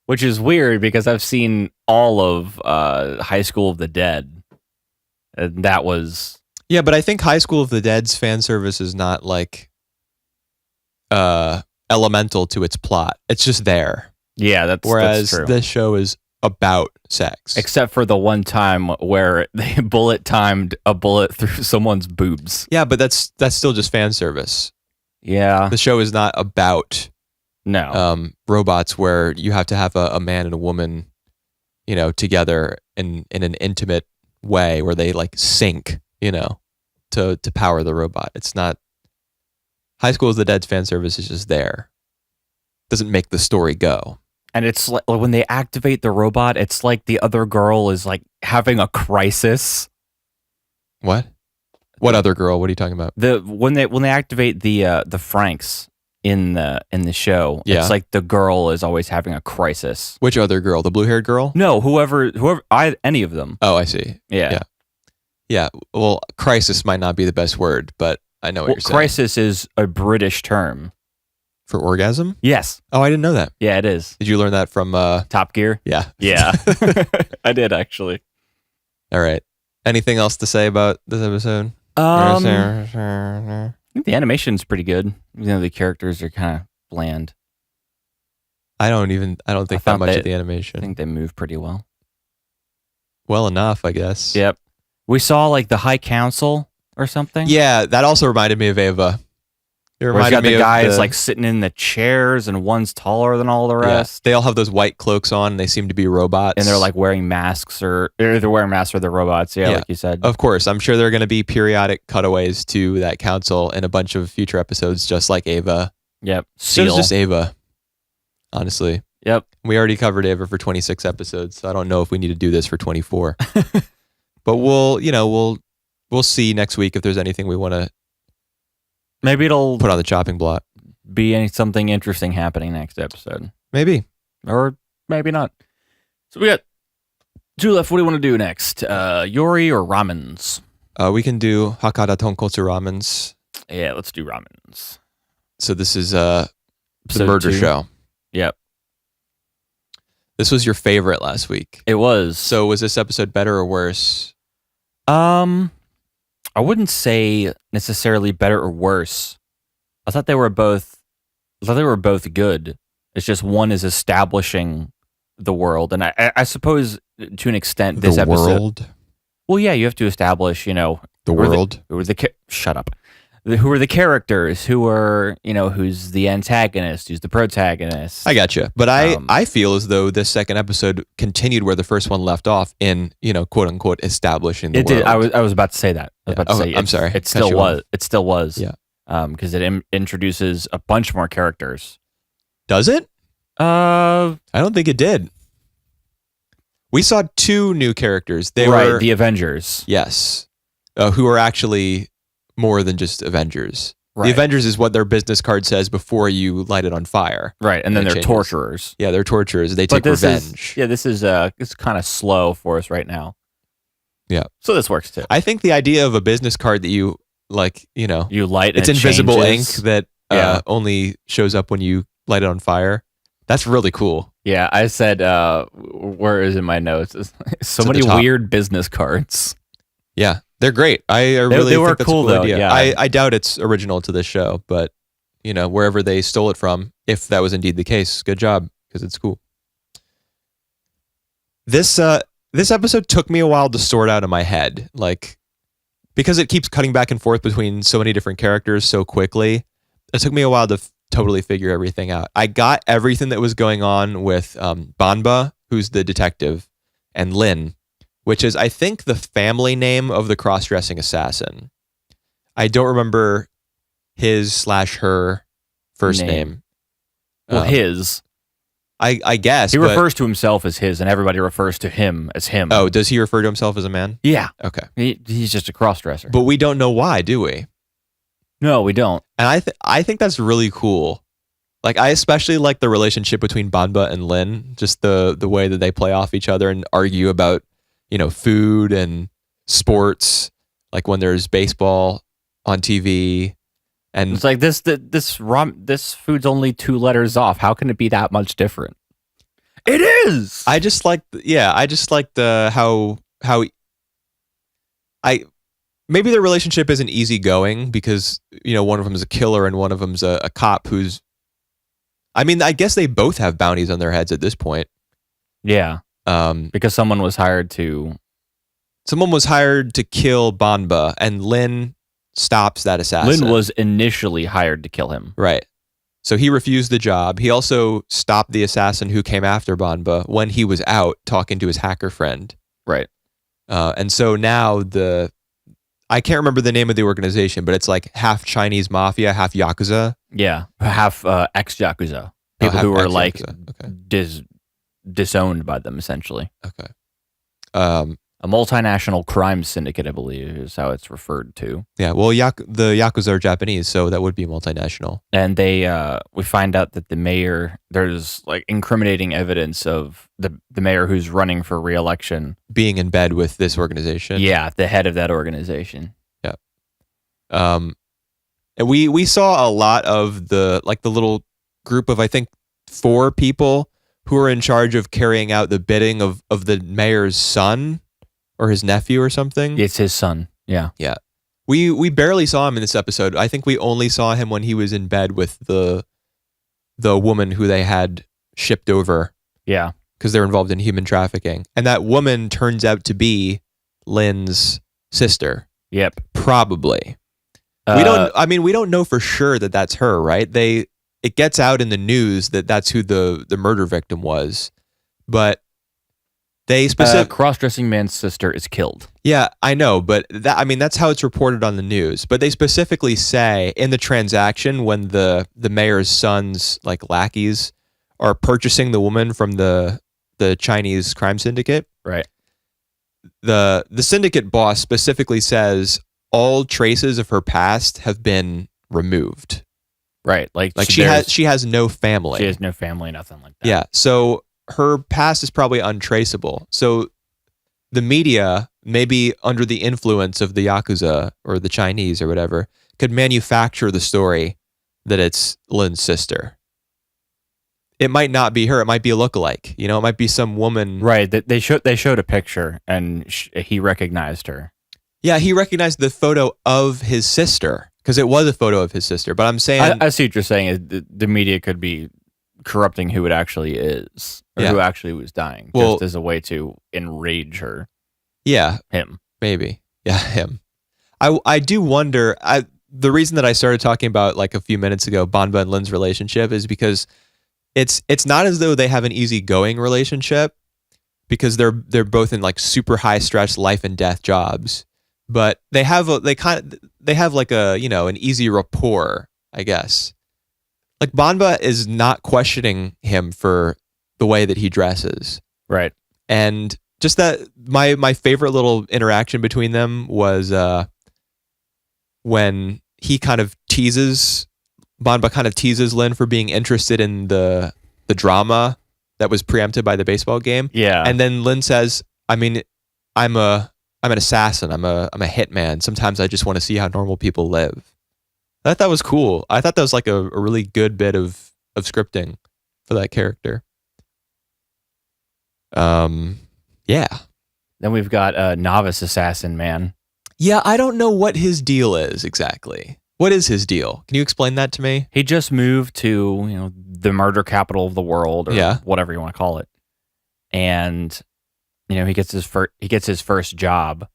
Speaker 2: Which is weird because I've seen all of High School of the Dead. And that was...
Speaker 1: Yeah, but I think High School of the Dead's fan service is not like elemental to its plot. It's just there.
Speaker 2: Yeah, that's true.
Speaker 1: This show is about sex.
Speaker 2: Except for the one time where they bullet timed a bullet through someone's boobs.
Speaker 1: Yeah, but that's still just fan service.
Speaker 2: Yeah.
Speaker 1: The show is not about...
Speaker 2: robots
Speaker 1: where you have to have a man and a woman, together in an intimate way where they like sync, to power the robot. It's not. High School of the Dead's fan service is just there. Doesn't make the story go.
Speaker 2: And it's like when they activate the robot, it's like the other girl is like having a crisis.
Speaker 1: What? What other girl? What are you talking about?
Speaker 2: When they activate the FranXX. in the show.
Speaker 1: Yeah.
Speaker 2: It's like the girl is always having a crisis.
Speaker 1: Which other girl? The blue-haired girl?
Speaker 2: No, whoever, any of them.
Speaker 1: Oh, I see.
Speaker 2: Yeah.
Speaker 1: Yeah. Well, crisis might not be the best word, but I know what you're saying.
Speaker 2: Crisis is a British term.
Speaker 1: For orgasm?
Speaker 2: Yes.
Speaker 1: Oh, I didn't know that.
Speaker 2: Yeah, it is.
Speaker 1: Did you learn that from...
Speaker 2: Top Gear?
Speaker 1: Yeah.
Speaker 2: Yeah. I did, actually.
Speaker 1: All right. Anything else to say about this episode?
Speaker 2: I think the animation's pretty good. The characters are kind of bland.
Speaker 1: I don't think that much of the animation.
Speaker 2: I think they move pretty well.
Speaker 1: Well enough, I guess.
Speaker 2: Yep. We saw like the High Council or something.
Speaker 1: Yeah, that also reminded me of Ava. It reminded
Speaker 2: me of the guys like sitting in the chairs and one's taller than all the rest.
Speaker 1: Yeah, they all have those white cloaks on and they seem to be robots.
Speaker 2: And they're like wearing masks or they're wearing masks or they're robots. Yeah, like you said.
Speaker 1: Of course. I'm sure there are going to be periodic cutaways to that council in a bunch of future episodes just like Ava.
Speaker 2: Yep.
Speaker 1: So it's just Ava, honestly.
Speaker 2: Yep.
Speaker 1: We already covered Ava for 26 episodes, so I don't know if we need to do this for 24. But we'll see next week if there's anything we want to
Speaker 2: maybe it'll
Speaker 1: put on the chopping block.
Speaker 2: Be something interesting happening next episode.
Speaker 1: Maybe.
Speaker 2: Or maybe not. So we got two left. What do you want to do next? Yori or Ramens?
Speaker 1: We can do Hakata Tonkotsu Ramens.
Speaker 2: Yeah, let's do Ramens.
Speaker 1: So this is the murder show.
Speaker 2: Yep.
Speaker 1: This was your favorite last week.
Speaker 2: It was.
Speaker 1: So was this episode better or worse?
Speaker 2: I wouldn't say necessarily better or worse. I thought they were both good. It's just one is establishing the world, and I suppose to an extent this episode.
Speaker 1: World?
Speaker 2: Well, yeah, you have to establish,
Speaker 1: the world.
Speaker 2: Shut up. Who are the characters? Who are who's the antagonist? Who's the protagonist?
Speaker 1: I gotcha, but I feel as though this second episode continued where the first one left off in quote unquote establishing the world.
Speaker 2: It did. I was about to say that.
Speaker 1: I'm sorry.
Speaker 2: It still was. It still was.
Speaker 1: Yeah.
Speaker 2: Because it introduces a bunch more characters.
Speaker 1: Does it? I don't think it did. We saw two new characters. They were
Speaker 2: the Avengers.
Speaker 1: Yes, who are actually more than just Avengers. Right. The Avengers is what their business card says before you light it on fire.
Speaker 2: Right, and then they're torturers.
Speaker 1: Yeah, they're torturers. They take revenge.
Speaker 2: This is kind of slow for us right now.
Speaker 1: Yeah.
Speaker 2: So this works too.
Speaker 1: I think the idea of a business card that you
Speaker 2: you light,
Speaker 1: it's
Speaker 2: and
Speaker 1: invisible
Speaker 2: changes.
Speaker 1: ink that only shows up when you light it on fire. That's really cool.
Speaker 2: Yeah, I said, where is in my notes? So many weird business cards.
Speaker 1: Yeah, they're great. I really think that's
Speaker 2: cool,
Speaker 1: a cool idea.
Speaker 2: Yeah.
Speaker 1: I doubt it's original to this show, but wherever they stole it from, if that was indeed the case, good job, because it's cool. This episode took me a while to sort out in my head, because it keeps cutting back and forth between so many different characters so quickly. It took me a while to totally figure everything out. I got everything that was going on with Banba, who's the detective, and Lin, which is, I think, the family name of the cross-dressing assassin. I don't remember his/her first name.
Speaker 2: Well, his.
Speaker 1: I guess.
Speaker 2: He refers to himself as his, and everybody refers to him as him.
Speaker 1: Oh, does he refer to himself as a man?
Speaker 2: Yeah.
Speaker 1: Okay.
Speaker 2: He's just a cross-dresser.
Speaker 1: But we don't know why, do we?
Speaker 2: No, we don't.
Speaker 1: And I think that's really cool. I especially like the relationship between Banba and Lin, just the way that they play off each other and argue about, food and sports, like when there's baseball on TV. And
Speaker 2: it's like this food's only 2 letters off. How can it be that much different? It is.
Speaker 1: I just like how maybe their relationship isn't easygoing because one of them is a killer and one of them's a cop who's. I mean, I guess they both have bounties on their heads at this point.
Speaker 2: Yeah. Because someone was hired to
Speaker 1: kill Banba, and Lin stops that assassin.
Speaker 2: Lin was initially hired to kill him.
Speaker 1: Right. So he refused the job. He also stopped the assassin who came after Banba when he was out talking to his hacker friend.
Speaker 2: Right.
Speaker 1: And so now I can't remember the name of the organization, but it's like half Chinese mafia, half Yakuza.
Speaker 2: Yeah. Half ex-Yakuza. People who were
Speaker 1: okay.
Speaker 2: disowned by them, essentially.
Speaker 1: Okay.
Speaker 2: A multinational crime syndicate, I believe, is how it's referred to.
Speaker 1: Yeah, well, the Yakuza are Japanese, so that would be multinational.
Speaker 2: And we find out that the mayor, there's like incriminating evidence of the mayor who's running for re-election
Speaker 1: being in bed with this organization.
Speaker 2: Yeah, the head of that organization.
Speaker 1: Yeah. And we saw a lot of the little group of, I think, 4 people who are in charge of carrying out the bidding of the mayor's son or his nephew or something.
Speaker 2: It's his son. Yeah.
Speaker 1: Yeah. We barely saw him in this episode. I think we only saw him when he was in bed with the woman who they had shipped over.
Speaker 2: Yeah.
Speaker 1: Because they're involved in human trafficking. And that woman turns out to be Lynn's sister.
Speaker 2: Yep.
Speaker 1: Probably. We don't know for sure that that's her, right? It gets out in the news that that's who the murder victim was. But they
Speaker 2: cross-dressing man's sister is killed.
Speaker 1: Yeah, I know, but that's how it's reported on the news. But they specifically say in the transaction when the mayor's son's lackeys are purchasing the woman from the Chinese crime syndicate.
Speaker 2: Right.
Speaker 1: The syndicate boss specifically says all traces of her past have been removed.
Speaker 2: Right.
Speaker 1: She has no family.
Speaker 2: She has no family, nothing like that.
Speaker 1: Yeah. So her past is probably untraceable. So the media, maybe under the influence of the Yakuza or the Chinese or whatever, could manufacture the story that it's Lynn's sister. It might not be her. It might be a lookalike. It might be some woman.
Speaker 2: Right. They showed a picture and he recognized her.
Speaker 1: Yeah, he recognized the photo of his sister because it was a photo of his sister. But I'm saying,
Speaker 2: I see what you're saying. The media could be corrupting who it actually is, or who actually was dying, just as a way to enrage her.
Speaker 1: Yeah,
Speaker 2: him.
Speaker 1: Maybe. Yeah, him. I do wonder. The reason that I started talking about a few minutes ago, Banba and Lynn's relationship is because it's not as though they have an easygoing relationship because they're both in super high stress life and death jobs. But they have an easy rapport, I guess. Banba is not questioning him for the way that he dresses.
Speaker 2: Right.
Speaker 1: And just that my favorite little interaction between them was when Banba kind of teases Lynn for being interested in the drama that was preempted by the baseball game.
Speaker 2: Yeah.
Speaker 1: And then Lynn says, I'm an assassin. I'm a hitman. Sometimes I just want to see how normal people live. I thought that was cool. I thought that was a really good bit of scripting for that character. Yeah.
Speaker 2: Then we've got Novice Assassin Man.
Speaker 1: Yeah, I don't know what his deal is exactly. What is his deal? Can you explain that to me?
Speaker 2: He just moved to the murder capital of the world, or whatever you want to call it, and he gets his first job,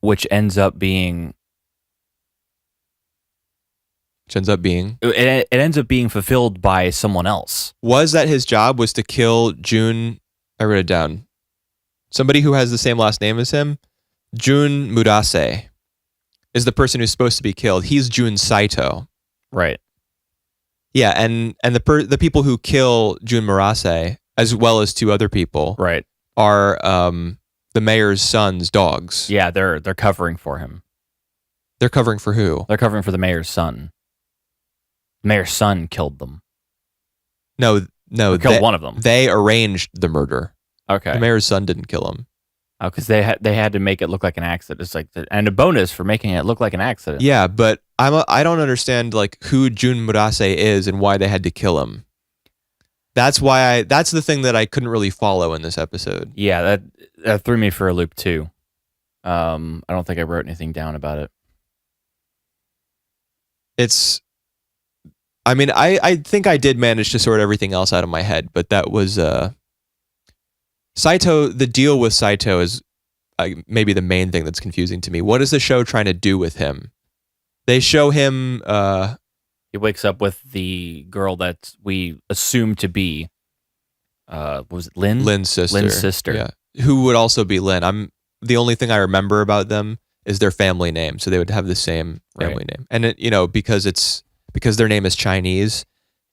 Speaker 2: which ends up being. It ends up being fulfilled by someone else.
Speaker 1: Was that his job? Was to kill Jun? I wrote it down. Somebody who has the same last name as him. Jun Murase is the person who's supposed to be killed. He's Jun Saito.
Speaker 2: Right.
Speaker 1: Yeah, and the people who kill Jun Murase, as well as 2 other people,
Speaker 2: right,
Speaker 1: are the mayor's son's dogs.
Speaker 2: Yeah, they're covering for him.
Speaker 1: They're covering for who?
Speaker 2: They're covering for the mayor's son. The mayor's son killed them.
Speaker 1: No,
Speaker 2: killed one of them.
Speaker 1: They arranged the murder.
Speaker 2: Okay.
Speaker 1: The mayor's son didn't kill him.
Speaker 2: Oh, because they had to make it look like an accident. It's and a bonus for making it look like an accident.
Speaker 1: Yeah, but I don't understand who Jun Murase is and why they had to kill him. That's the thing that I couldn't really follow in this episode.
Speaker 2: Yeah, that threw me for a loop too. I don't think I wrote anything down about it.
Speaker 1: I think I did manage to sort everything else out of my head, but that was Saito. The deal with Saito is maybe the main thing that's confusing to me. What is the show trying to do with him? They show him.
Speaker 2: He wakes up with the girl that we assume to be. Was it Lynn?
Speaker 1: Lynn's sister.
Speaker 2: Lynn's sister.
Speaker 1: Yeah. Who would also be Lynn. The only thing I remember about them is their family name, so they would have the same family name, and because their name is Chinese,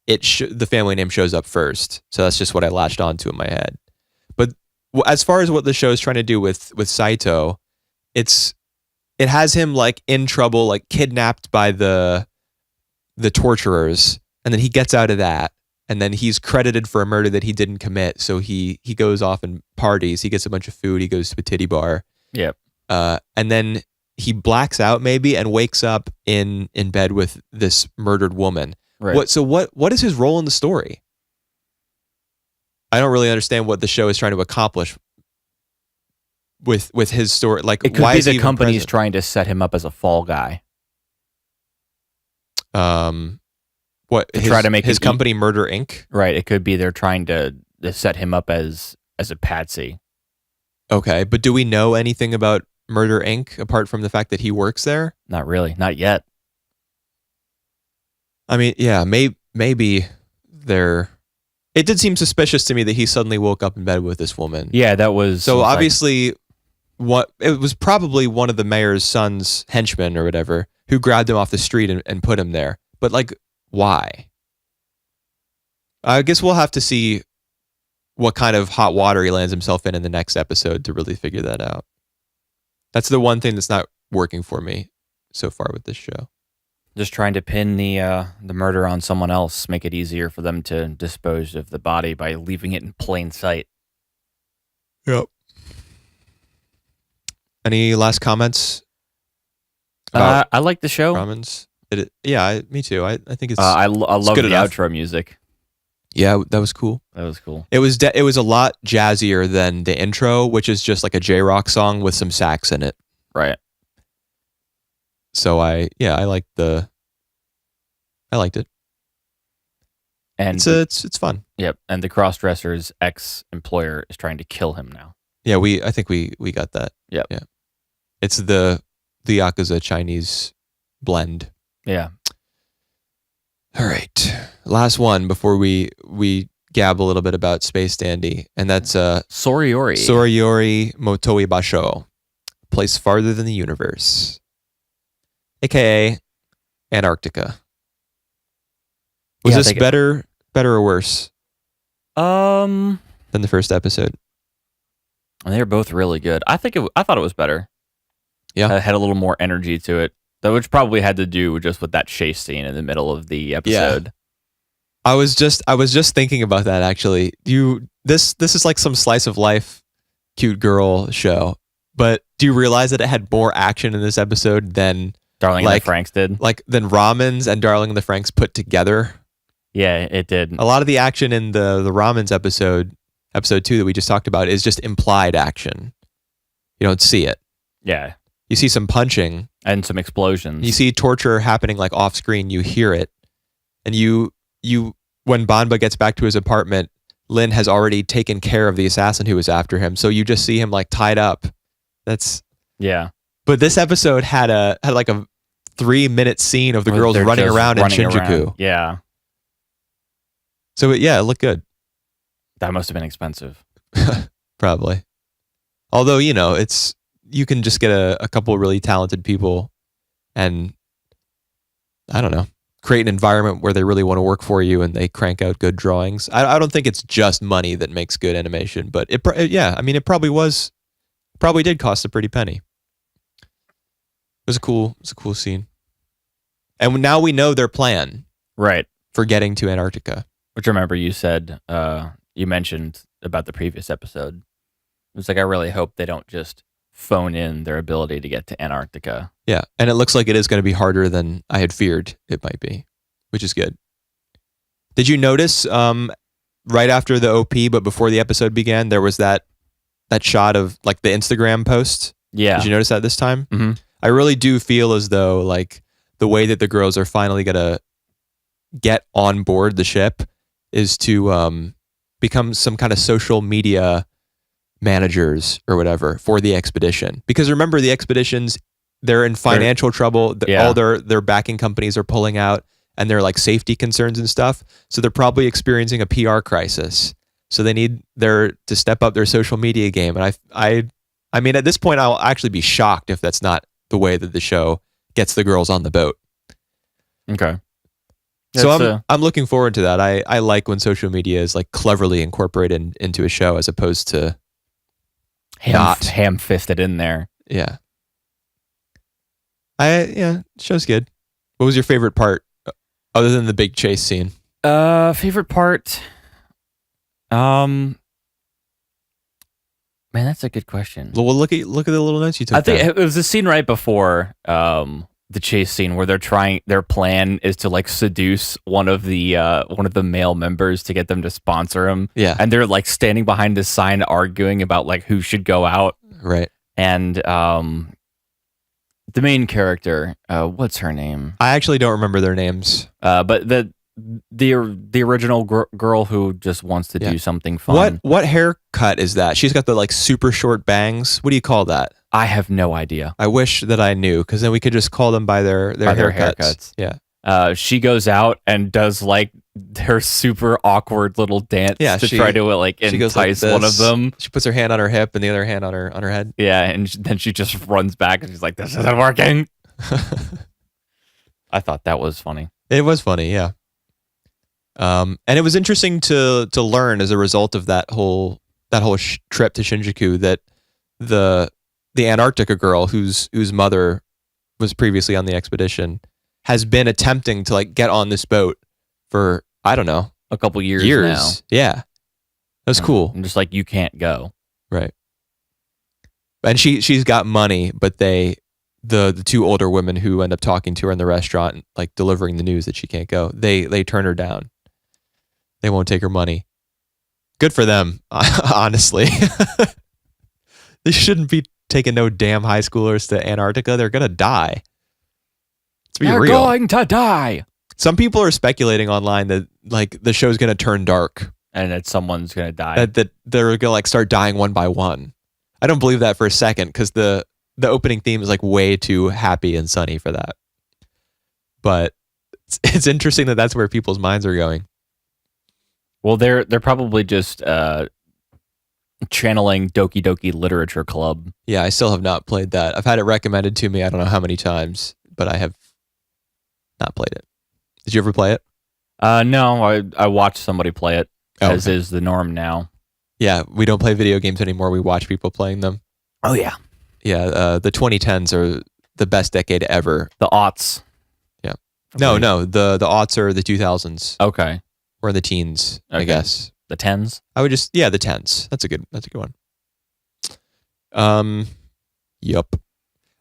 Speaker 1: the family name shows up first. So that's just what I latched onto in my head. But as far as what the show is trying to do with Saito, it has him like in trouble, like kidnapped by the torturers, and then he gets out of that, and then he's credited for a murder that he didn't commit. So he goes off and parties. He gets a bunch of food. He goes to a titty bar.
Speaker 2: Yep.
Speaker 1: And then he blacks out maybe and wakes up in bed with this murdered woman.
Speaker 2: Right.
Speaker 1: What is his role in the story? I don't really understand what the show is trying to accomplish with his story. Like,
Speaker 2: it could
Speaker 1: why
Speaker 2: be
Speaker 1: is
Speaker 2: the
Speaker 1: he
Speaker 2: company's trying to set him up as a fall guy.
Speaker 1: What
Speaker 2: to try to make
Speaker 1: his company Murder Inc.
Speaker 2: Right. It could be they're trying to set him up as a patsy.
Speaker 1: Okay, but do we know anything about Murder Inc. apart from the fact that he works there?
Speaker 2: Not really. Not yet.
Speaker 1: I mean, yeah, maybe they're. It did seem suspicious to me that he suddenly woke up in bed with this woman.
Speaker 2: Yeah, that was
Speaker 1: so obviously. It was probably one of the mayor's son's henchmen or whatever who grabbed him off the street and put him there. But like, why? I guess we'll have to see what kind of hot water he lands himself in the next episode to really figure that out. That's the one thing that's not working for me so far with this show.
Speaker 2: Just trying to pin the murder on someone else, make it easier for them to dispose of the body by leaving it in plain sight.
Speaker 1: Yep. Any last comments?
Speaker 2: I like the show.
Speaker 1: Ramens. Me too. I think it's.
Speaker 2: I love the outro music.
Speaker 1: Yeah, that was cool.
Speaker 2: That was cool.
Speaker 1: It was a lot jazzier than the intro, which is just like a J-rock song with some sax in it.
Speaker 2: Right.
Speaker 1: So I liked it.
Speaker 2: And
Speaker 1: it's fun.
Speaker 2: Yep. And the crossdresser's ex-employer is trying to kill him now.
Speaker 1: Yeah, I think we got that.
Speaker 2: Yep.
Speaker 1: Yeah. It's the Yakuza Chinese blend.
Speaker 2: Yeah.
Speaker 1: All right. Last one before we gab a little bit about Space Dandy, and that's
Speaker 2: Sorayori
Speaker 1: mo Tooi Basho, place farther than the universe, aka Antarctica. Was this better or worse?
Speaker 2: Than
Speaker 1: the first episode.
Speaker 2: And they're both really good. I thought it was better.
Speaker 1: Yeah,
Speaker 2: it had a little more energy to it, which probably had to do just with that chase scene in the middle of the episode.
Speaker 1: Yeah. I was just thinking about that actually. This is like some slice of life cute girl show, but do you realize that it had more action in this episode than
Speaker 2: Darling and the Franks did?
Speaker 1: Like than Ramens and Darling and the Franks put together?
Speaker 2: Yeah, it did.
Speaker 1: A lot of the action in the Ramens episode 2 that we just talked about is just implied action. You don't see it.
Speaker 2: Yeah.
Speaker 1: You see some punching
Speaker 2: and some explosions.
Speaker 1: You see torture happening like off screen. You hear it, and you when Banba gets back to his apartment, Lin has already taken care of the assassin who was after him. So you just see him like tied up.
Speaker 2: Yeah.
Speaker 1: But this episode had like a 3-minute scene of the girls running around in Shinjuku.
Speaker 2: Around. Yeah.
Speaker 1: So it looked good.
Speaker 2: That must have been expensive.
Speaker 1: Probably. Although, you can just get a couple of really talented people and, I don't know, create an environment where they really want to work for you and they crank out good drawings. I don't think it's just money that makes good animation, but it probably did cost a pretty penny. It was a cool scene. And now we know their plan.
Speaker 2: Right.
Speaker 1: For getting to Antarctica.
Speaker 2: Which I remember you said, you mentioned about the previous episode. It was like, I really hope they don't just phone in their ability to get to Antarctica.
Speaker 1: Yeah, and it looks like it is going to be harder than I had feared it might be, which is good. Did you notice right after the OP, but before the episode began, there was that shot of like the Instagram post?
Speaker 2: Yeah.
Speaker 1: Did you notice that this time?
Speaker 2: Mm-hmm.
Speaker 1: I really do feel as though like the way that the girls are finally going to get on board the ship is to become some kind of social media managers or whatever for the expedition. Because remember, the expeditions, they're in financial trouble.
Speaker 2: Yeah.
Speaker 1: All their backing companies are pulling out, and they're like safety concerns and stuff. So they're probably experiencing a PR crisis. So they need to step up their social media game. And I mean, at this point, I'll actually be shocked if that's not the way that the show gets the girls on the boat.
Speaker 2: Okay.
Speaker 1: So I'm looking forward to that. I like when social media is like cleverly incorporated into a show as opposed to
Speaker 2: ham-fisted in there.
Speaker 1: Yeah. Show's good. What was your favorite part other than the big chase scene?
Speaker 2: Favorite part? Man, that's a good question.
Speaker 1: Well, look at the little notes you took.
Speaker 2: I think it was the scene right before the chase scene where their plan is to like seduce one of the male members to get them to sponsor him.
Speaker 1: Yeah.
Speaker 2: And they're like standing behind this sign arguing about like who should go out.
Speaker 1: Right.
Speaker 2: And the main character, what's her name?
Speaker 1: I actually don't remember their names.
Speaker 2: But the original girl who just wants to do something fun.
Speaker 1: What haircut is that? She's got the like super short bangs. What do you call that?
Speaker 2: I have no idea.
Speaker 1: I wish that I knew, because then we could just call them by their haircuts. Yeah.
Speaker 2: She goes out and does like her super awkward little dance to try to like entice one of them.
Speaker 1: She puts her hand on her hip and the other hand on her head.
Speaker 2: Yeah, and then she just runs back and she's like, "This isn't working." I thought that was funny.
Speaker 1: It was funny, yeah. And it was interesting to learn as a result of that whole trip to Shinjuku that the Antarctica girl whose mother was previously on the expedition has been attempting to like get on this boat for, I don't know,
Speaker 2: a couple years now.
Speaker 1: Yeah. That's cool.
Speaker 2: I'm just like, you can't go.
Speaker 1: Right. And she's got money, but the two older women who end up talking to her in the restaurant, like delivering the news that she can't go, they turn her down. They won't take her money. Good for them, honestly. They shouldn't be taking no damn high schoolers to Antarctica. They're gonna die.
Speaker 2: They're going to die.
Speaker 1: Some people are speculating online that like the show's gonna turn dark
Speaker 2: and that someone's gonna die.
Speaker 1: That they're gonna like start dying one by one. I don't believe that for a second, because the opening theme is like way too happy and sunny for that. But it's interesting that that's where people's minds are going.
Speaker 2: Well, they're probably just channeling Doki Doki Literature Club.
Speaker 1: Yeah, I still have not played that. I've had it recommended to me I don't know how many times, but I have not played it. Did you ever play it?
Speaker 2: No, I watched somebody play it, as is the norm now.
Speaker 1: Yeah, we don't play video games anymore. We watch people playing them.
Speaker 2: Oh, yeah.
Speaker 1: Yeah, the 2010s are the best decade ever.
Speaker 2: The aughts.
Speaker 1: Yeah. No, the aughts are the 2000s.
Speaker 2: Okay.
Speaker 1: Or the teens, I guess.
Speaker 2: The 10s?
Speaker 1: I would just, the 10s. That's a good one. Yup.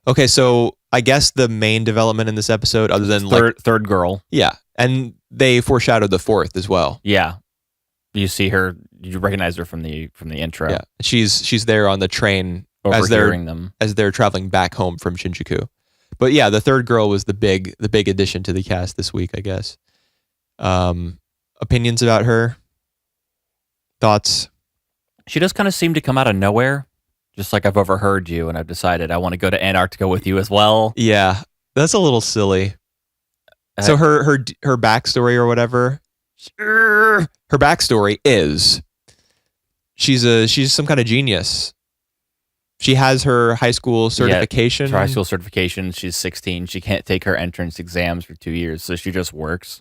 Speaker 1: Okay, so I guess the main development in this episode, other than
Speaker 2: third girl.
Speaker 1: Yeah, and they foreshadowed the fourth as well.
Speaker 2: Yeah. You see her, you recognize her from the intro.
Speaker 1: Yeah. She's there on the train
Speaker 2: overhearing them
Speaker 1: as they're traveling back home from Shinjuku. But yeah, the third girl was the big addition to the cast this week, I guess. Opinions about her? Thoughts?
Speaker 2: She does kind of seem to come out of nowhere. Just like I've overheard you and I've decided I want to go to Antarctica with you as well.
Speaker 1: Yeah, that's a little silly. So her backstory or whatever, her backstory is she's some kind of genius. She has her high school certification.
Speaker 2: Her high school certification. She's 16. She can't take her entrance exams for 2 years, so she just works.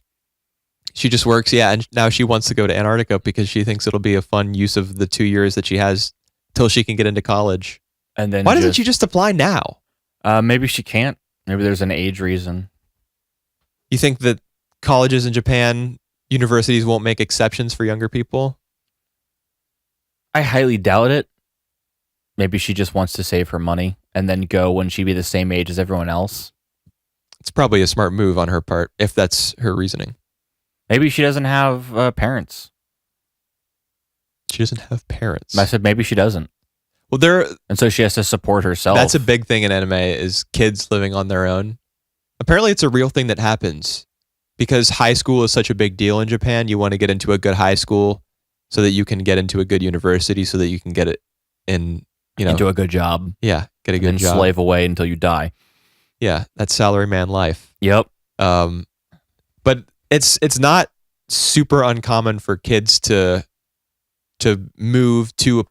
Speaker 1: She just works, yeah, and now she wants to go to Antarctica because she thinks it'll be a fun use of the 2 years that she has till she can get into college.
Speaker 2: And then
Speaker 1: why doesn't she just apply now?
Speaker 2: Maybe she can't. Maybe there's an age reason.
Speaker 1: You think that colleges in Japan, universities won't make exceptions for younger people?
Speaker 2: I highly doubt it. Maybe she just wants to save her money and then go when she be the same age as everyone else.
Speaker 1: It's probably a smart move on her part, if that's her reasoning.
Speaker 2: Maybe she doesn't have parents.
Speaker 1: She doesn't have parents.
Speaker 2: I said maybe she doesn't.
Speaker 1: Well,
Speaker 2: and so she has to support herself.
Speaker 1: That's a big thing in anime, is kids living on their own. Apparently, it's a real thing that happens because high school is such a big deal in Japan. You want to get into a good high school so that you can get into a good university, so that you can get it into
Speaker 2: a good job.
Speaker 1: Yeah, get a good job.
Speaker 2: And slave away until you die.
Speaker 1: Yeah, that's salaryman life.
Speaker 2: Yep.
Speaker 1: But it's not super uncommon for kids to move to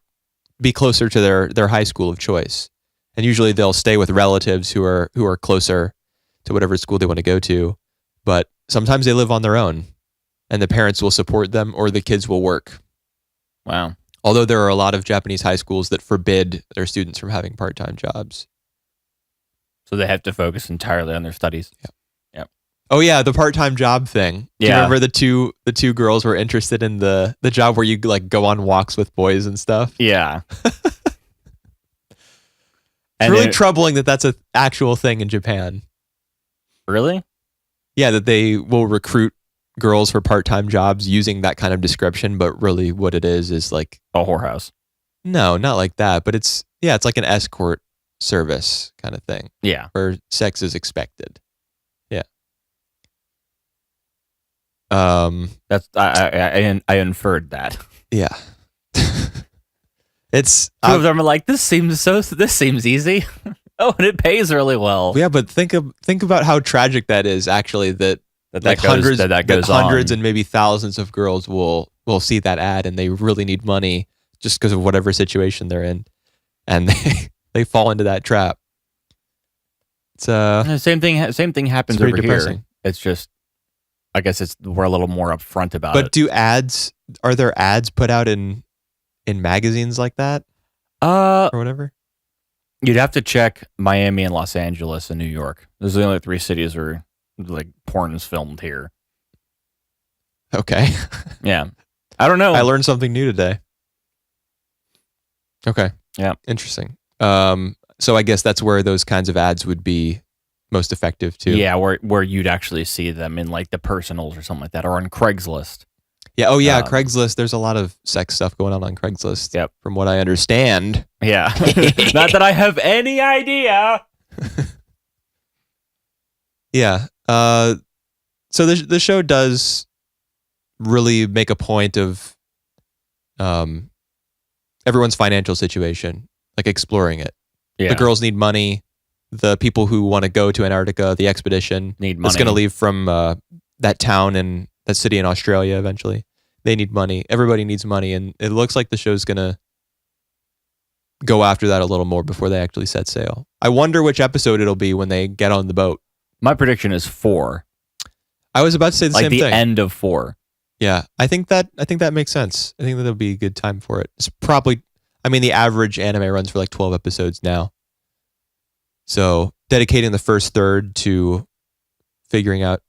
Speaker 1: be closer to their high school of choice, and usually they'll stay with relatives who are closer to whatever school they want to go to. But sometimes they live on their own, and the parents will support them, or the kids will work.
Speaker 2: Wow.
Speaker 1: Although there are a lot of Japanese high schools that forbid their students from having part-time jobs.
Speaker 2: So they have to focus entirely on their studies.
Speaker 1: Yeah.
Speaker 2: Yep.
Speaker 1: Oh yeah, the part-time job thing. Do you remember the two girls were interested in the job where you like go on walks with boys and stuff?
Speaker 2: Yeah.
Speaker 1: It's really troubling that that's an actual thing in Japan.
Speaker 2: Really?
Speaker 1: Yeah, that they will recruit girls for part-time jobs using that kind of description, but really what it is like
Speaker 2: a whorehouse.
Speaker 1: No, not like that, but it's like an escort service kind of thing.
Speaker 2: Yeah.
Speaker 1: Where sex is expected. Yeah.
Speaker 2: That's I inferred that.
Speaker 1: Yeah. It's
Speaker 2: two of them are like, this seems easy. Oh, and it pays really well.
Speaker 1: Yeah, but think about how tragic that is actually that
Speaker 2: goes
Speaker 1: hundreds and maybe thousands of girls will see that ad and they really need money just because of whatever situation they're in, and they fall into that trap. It's
Speaker 2: same thing happens over depressing. Here. It's just, I guess we're a little more upfront about it.
Speaker 1: But are there ads put out in magazines like that? Or whatever?
Speaker 2: You'd have to check Miami and Los Angeles and New York. Those are the only 3 cities where like porn is filmed here.
Speaker 1: Okay.
Speaker 2: Yeah. I don't know.
Speaker 1: I learned something new today. Okay.
Speaker 2: Yeah.
Speaker 1: Interesting. So I guess that's where those kinds of ads would be most effective too.
Speaker 2: Yeah, where you'd actually see them in like the personals or something like that, or on Craigslist.
Speaker 1: Yeah. Oh yeah, Craigslist. There's a lot of sex stuff going on Craigslist.
Speaker 2: Yep.
Speaker 1: From what I understand.
Speaker 2: Yeah. Not that I have any idea.
Speaker 1: Yeah. So the show does really make a point of everyone's financial situation, like exploring it.
Speaker 2: Yeah.
Speaker 1: The girls need money. The people who want to go to Antarctica, the expedition,
Speaker 2: need money.
Speaker 1: That's going to leave from that town and that city in Australia eventually. They need money. Everybody needs money, and it looks like the show's going to go after that a little more before they actually set sail. I wonder which episode it'll be when they get on the boat.
Speaker 2: My prediction is 4.
Speaker 1: I was about to say the same thing.
Speaker 2: Like the end of 4.
Speaker 1: Yeah, I think that makes sense. I think that'll be a good time for it. It's probably, I mean, the average anime runs for like 12 episodes now. So dedicating the first third to figuring out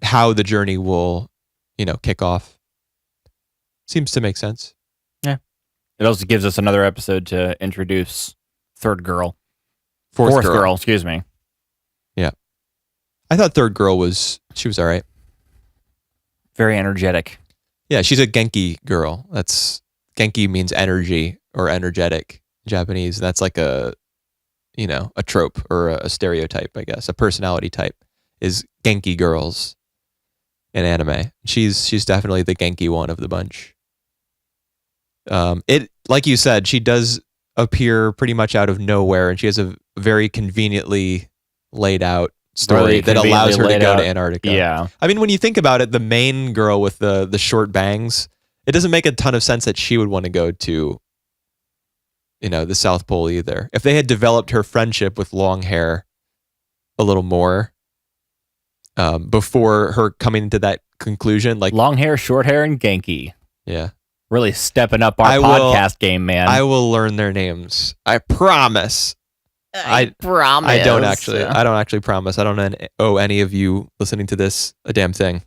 Speaker 1: how the journey will, kick off seems to make sense.
Speaker 2: Yeah. It also gives us another episode to introduce third girl.
Speaker 1: Fourth
Speaker 2: girl, excuse me.
Speaker 1: Yeah. I thought third girl was all right.
Speaker 2: Very energetic.
Speaker 1: Yeah, she's a Genki girl. Genki means energy or energetic in Japanese. That's like a trope or a stereotype, I guess. A personality type is Genki girls in anime. She's definitely the Genki one of the bunch. It, like you said, she does appear pretty much out of nowhere, and she has a very conveniently laid out story that allows her to go to Antarctica.
Speaker 2: Yeah.
Speaker 1: I mean, when you think about it, the main girl with the short bangs, it doesn't make a ton of sense that she would want to go to, the South Pole either. If they had developed her friendship with long hair a little more before her coming to that conclusion, like
Speaker 2: long hair, short hair, and Genki.
Speaker 1: Yeah.
Speaker 2: Really stepping up our podcast game, man.
Speaker 1: I will learn their names. I promise.
Speaker 2: I promise.
Speaker 1: I don't actually promise. I don't owe any of you listening to this a damn thing.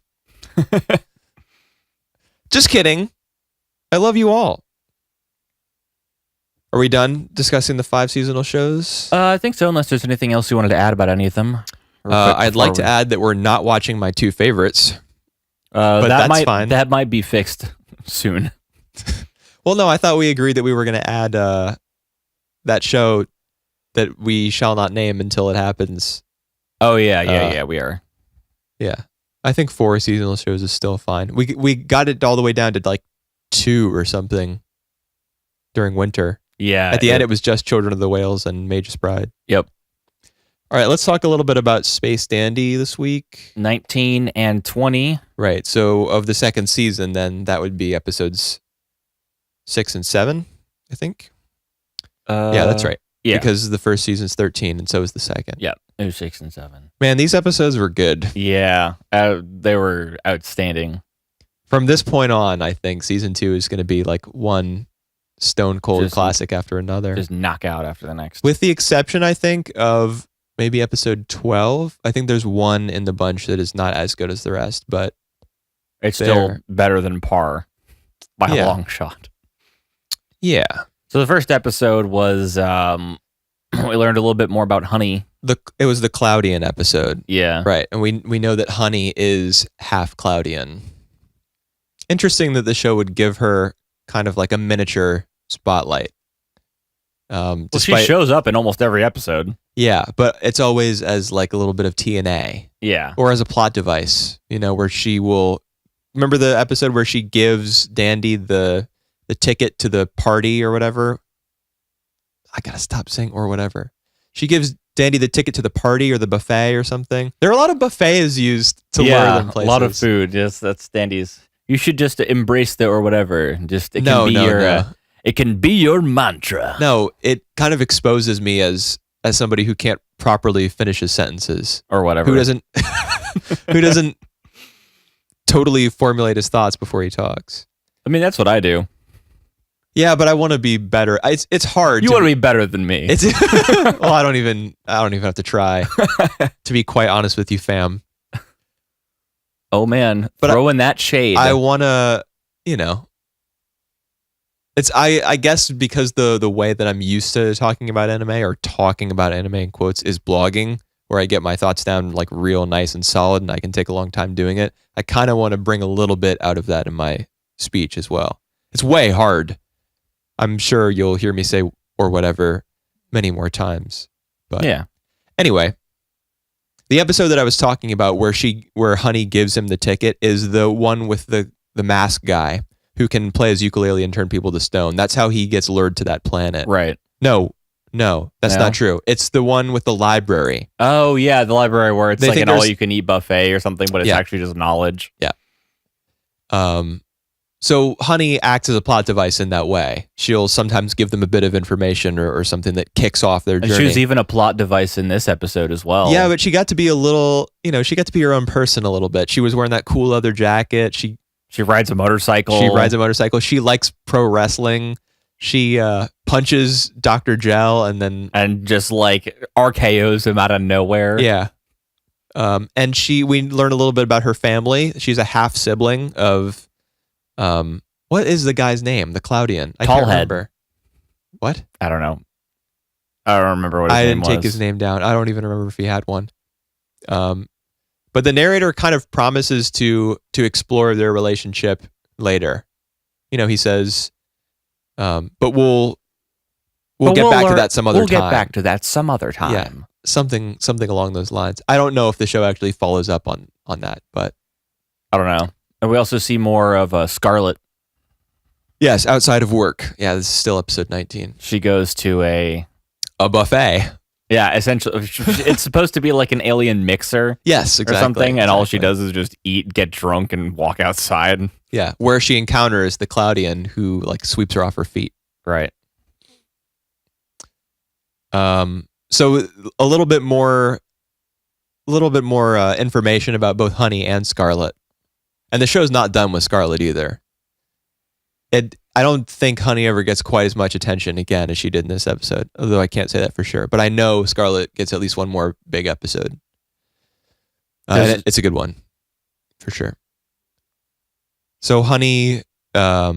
Speaker 1: Just kidding. I love you all. Are we done discussing the 5 seasonal shows?
Speaker 2: I think so, unless there's anything else you wanted to add about any of them.
Speaker 1: I'd like to add that we're not watching my 2 favorites. But that's fine.
Speaker 2: That might be fixed soon.
Speaker 1: Well, no, I thought we agreed that we were going to add that show that we shall not name until it happens.
Speaker 2: Oh, yeah, we are.
Speaker 1: Yeah. I think 4 seasonal shows is still fine. We got it all the way down to like 2 or something during winter.
Speaker 2: Yeah.
Speaker 1: At the end, it was just Children of the Whales and Mage's Bride.
Speaker 2: Yep.
Speaker 1: All right, let's talk a little bit about Space Dandy this week.
Speaker 2: 19 and 20.
Speaker 1: Right. So of the second season, then that would be episodes 6 and 7, I think. Yeah, that's right.
Speaker 2: Yeah.
Speaker 1: Because the first season's 13, and so is the second.
Speaker 2: Yeah, it was 6 and 7.
Speaker 1: Man, these episodes were good.
Speaker 2: Yeah, they were outstanding.
Speaker 1: From this point on, I think season 2 is going to be like one stone cold classic after another.
Speaker 2: Just knock out after the next.
Speaker 1: With the exception, I think, of maybe episode 12. I think there's one in the bunch that is not as good as the rest, but
Speaker 2: it's still better than par by a long shot.
Speaker 1: Yeah.
Speaker 2: So the first episode was, we learned a little bit more about Honey.
Speaker 1: It was the Cloudian episode.
Speaker 2: Yeah.
Speaker 1: Right. And we know that Honey is half Cloudian. Interesting that the show would give her kind of like a miniature spotlight.
Speaker 2: Well, she shows up in almost every episode.
Speaker 1: Yeah, but it's always as like a little bit of TNA.
Speaker 2: Yeah.
Speaker 1: Or as a plot device, where she will... Remember the episode where she gives Dandy the ticket to the party or whatever? I gotta stop saying or whatever. She gives Dandy the ticket to the party or the buffet or something. There are a lot of buffets used to lure them places.
Speaker 2: A lot of food. Yes, that's Dandy's. You should just embrace the or whatever. It can be your mantra.
Speaker 1: No, it kind of exposes me as somebody who can't properly finish his sentences
Speaker 2: or whatever.
Speaker 1: Who doesn't totally formulate his thoughts before he talks.
Speaker 2: I mean, that's what I do.
Speaker 1: Yeah, but I want to be better. It's hard.
Speaker 2: You want to be better than me.
Speaker 1: Well, I don't even have to try. To be quite honest with you, fam.
Speaker 2: Oh man, throwing that shade.
Speaker 1: I want to, it's I guess because the way that I'm used to talking about anime or talking about anime in quotes is blogging, where I get my thoughts down like real nice and solid, and I can take a long time doing it. I kind of want to bring a little bit out of that in my speech as well. It's way hard. I'm sure you'll hear me say or whatever many more times. But
Speaker 2: yeah.
Speaker 1: Anyway, the episode that I was talking about where Honey gives him the ticket is the one with the mask guy who can play his ukulele and turn people to stone. That's how he gets lured to that planet.
Speaker 2: Right.
Speaker 1: No, that's not true. It's the one with the library.
Speaker 2: Oh, yeah, the library where it's like an all-you-can-eat buffet or something, but it's actually just knowledge.
Speaker 1: Yeah. So Honey acts as a plot device in that way. She'll sometimes give them a bit of information or something that kicks off their journey.
Speaker 2: And she was even a plot device in this episode as well.
Speaker 1: Yeah, but she got to be a little, she got to be her own person a little bit. She was wearing that cool leather jacket. She
Speaker 2: rides a motorcycle.
Speaker 1: She likes pro wrestling. She punches Dr. Gel
Speaker 2: and just like RKOs him out of nowhere.
Speaker 1: Yeah. And we learn a little bit about her family. She's a half sibling of what is the guy's name? The Cloudian. I can't remember. What?
Speaker 2: I don't know. I don't remember what his name was.
Speaker 1: I didn't take his name down. I don't even remember if he had one. But the narrator kind of promises to explore their relationship later. He says, but we'll get back to that some other time.
Speaker 2: We'll get back to that some other time.
Speaker 1: Yeah, something along those lines. I don't know if the show actually follows up on that, but
Speaker 2: I don't know. And we also see more of Scarlet.
Speaker 1: Yes, outside of work. Yeah, this is still episode 19.
Speaker 2: She goes to a
Speaker 1: buffet.
Speaker 2: Yeah, essentially, it's supposed to be like an alien mixer.
Speaker 1: Yes, exactly.
Speaker 2: Or something, and all she does is just eat, get drunk, and walk outside.
Speaker 1: Yeah, where she encounters the Cloudian who like sweeps her off her feet.
Speaker 2: Right.
Speaker 1: So a little bit more information about both Honey and Scarlet. And the show's not done with Scarlet either. I don't think Honey ever gets quite as much attention again as she did in this episode, although I can't say that for sure. But I know Scarlet gets at least one more big episode. And it's a good one, for sure. So Honey, her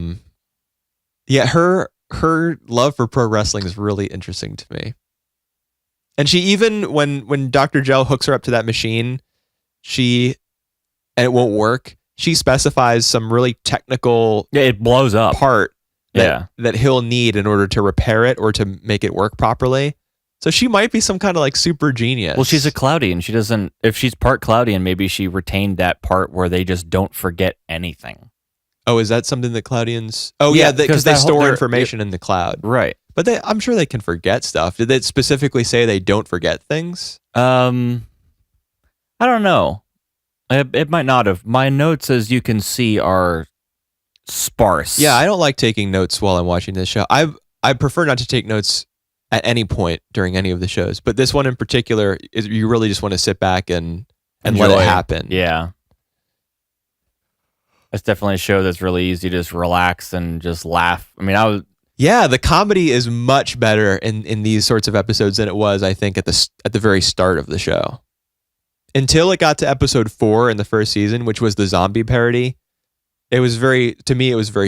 Speaker 1: love for pro wrestling is really interesting to me. And she even, when Dr. Gel hooks her up to that machine, and it won't work, she specifies some really technical
Speaker 2: it blows up
Speaker 1: part that he'll need in order to repair it or to make it work properly. So she might be some kind of like super genius.
Speaker 2: Well, she's a Cloudian. She doesn't, if she's part Cloudian, maybe she retained that part where they just don't forget anything.
Speaker 1: Oh, is that something that Cloudians... Oh, yeah, because they store information in the cloud.
Speaker 2: Right.
Speaker 1: But I'm sure they can forget stuff. Did they specifically say they don't forget things?
Speaker 2: I don't know. It might not have. My notes, as you can see, are sparse.
Speaker 1: Yeah, I don't like taking notes while I'm watching this show. I prefer not to take notes at any point during any of the shows. But this one in particular, you really just want to sit back and let it happen.
Speaker 2: Yeah. It's definitely a show that's really easy to just relax and just laugh. I mean,
Speaker 1: Yeah, the comedy is much better in these sorts of episodes than it was, I think, at the very start of the show. Until it got to episode 4 in the first season, which was the zombie parody, it was very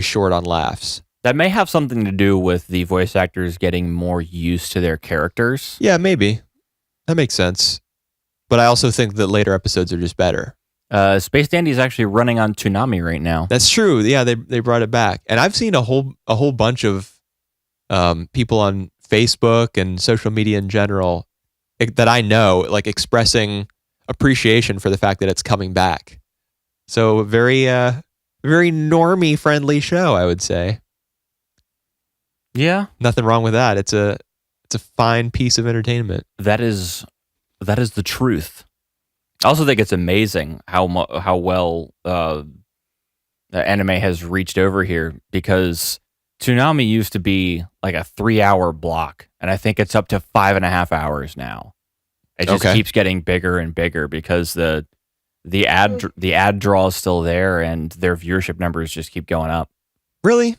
Speaker 1: short on laughs.
Speaker 2: That may have something to do with the voice actors getting more used to their characters.
Speaker 1: Yeah, maybe. That makes sense. But I also think that later episodes are just better.
Speaker 2: Space Dandy is actually running on Toonami right now.
Speaker 1: That's true. Yeah, they brought it back. And I've seen a whole bunch of people on Facebook and social media in general that I know, like, expressing appreciation for the fact that it's coming back. So very normie friendly show, I would say.
Speaker 2: Yeah,
Speaker 1: nothing wrong with that. It's a fine piece of entertainment.
Speaker 2: That is the truth. I also think it's amazing how well anime has reached over here, because Toonami used to be like a 3-hour block, and I think it's up to 5.5 hours now. It just keeps getting bigger and bigger because the ad draw is still there, and their viewership numbers just keep going up.
Speaker 1: Really?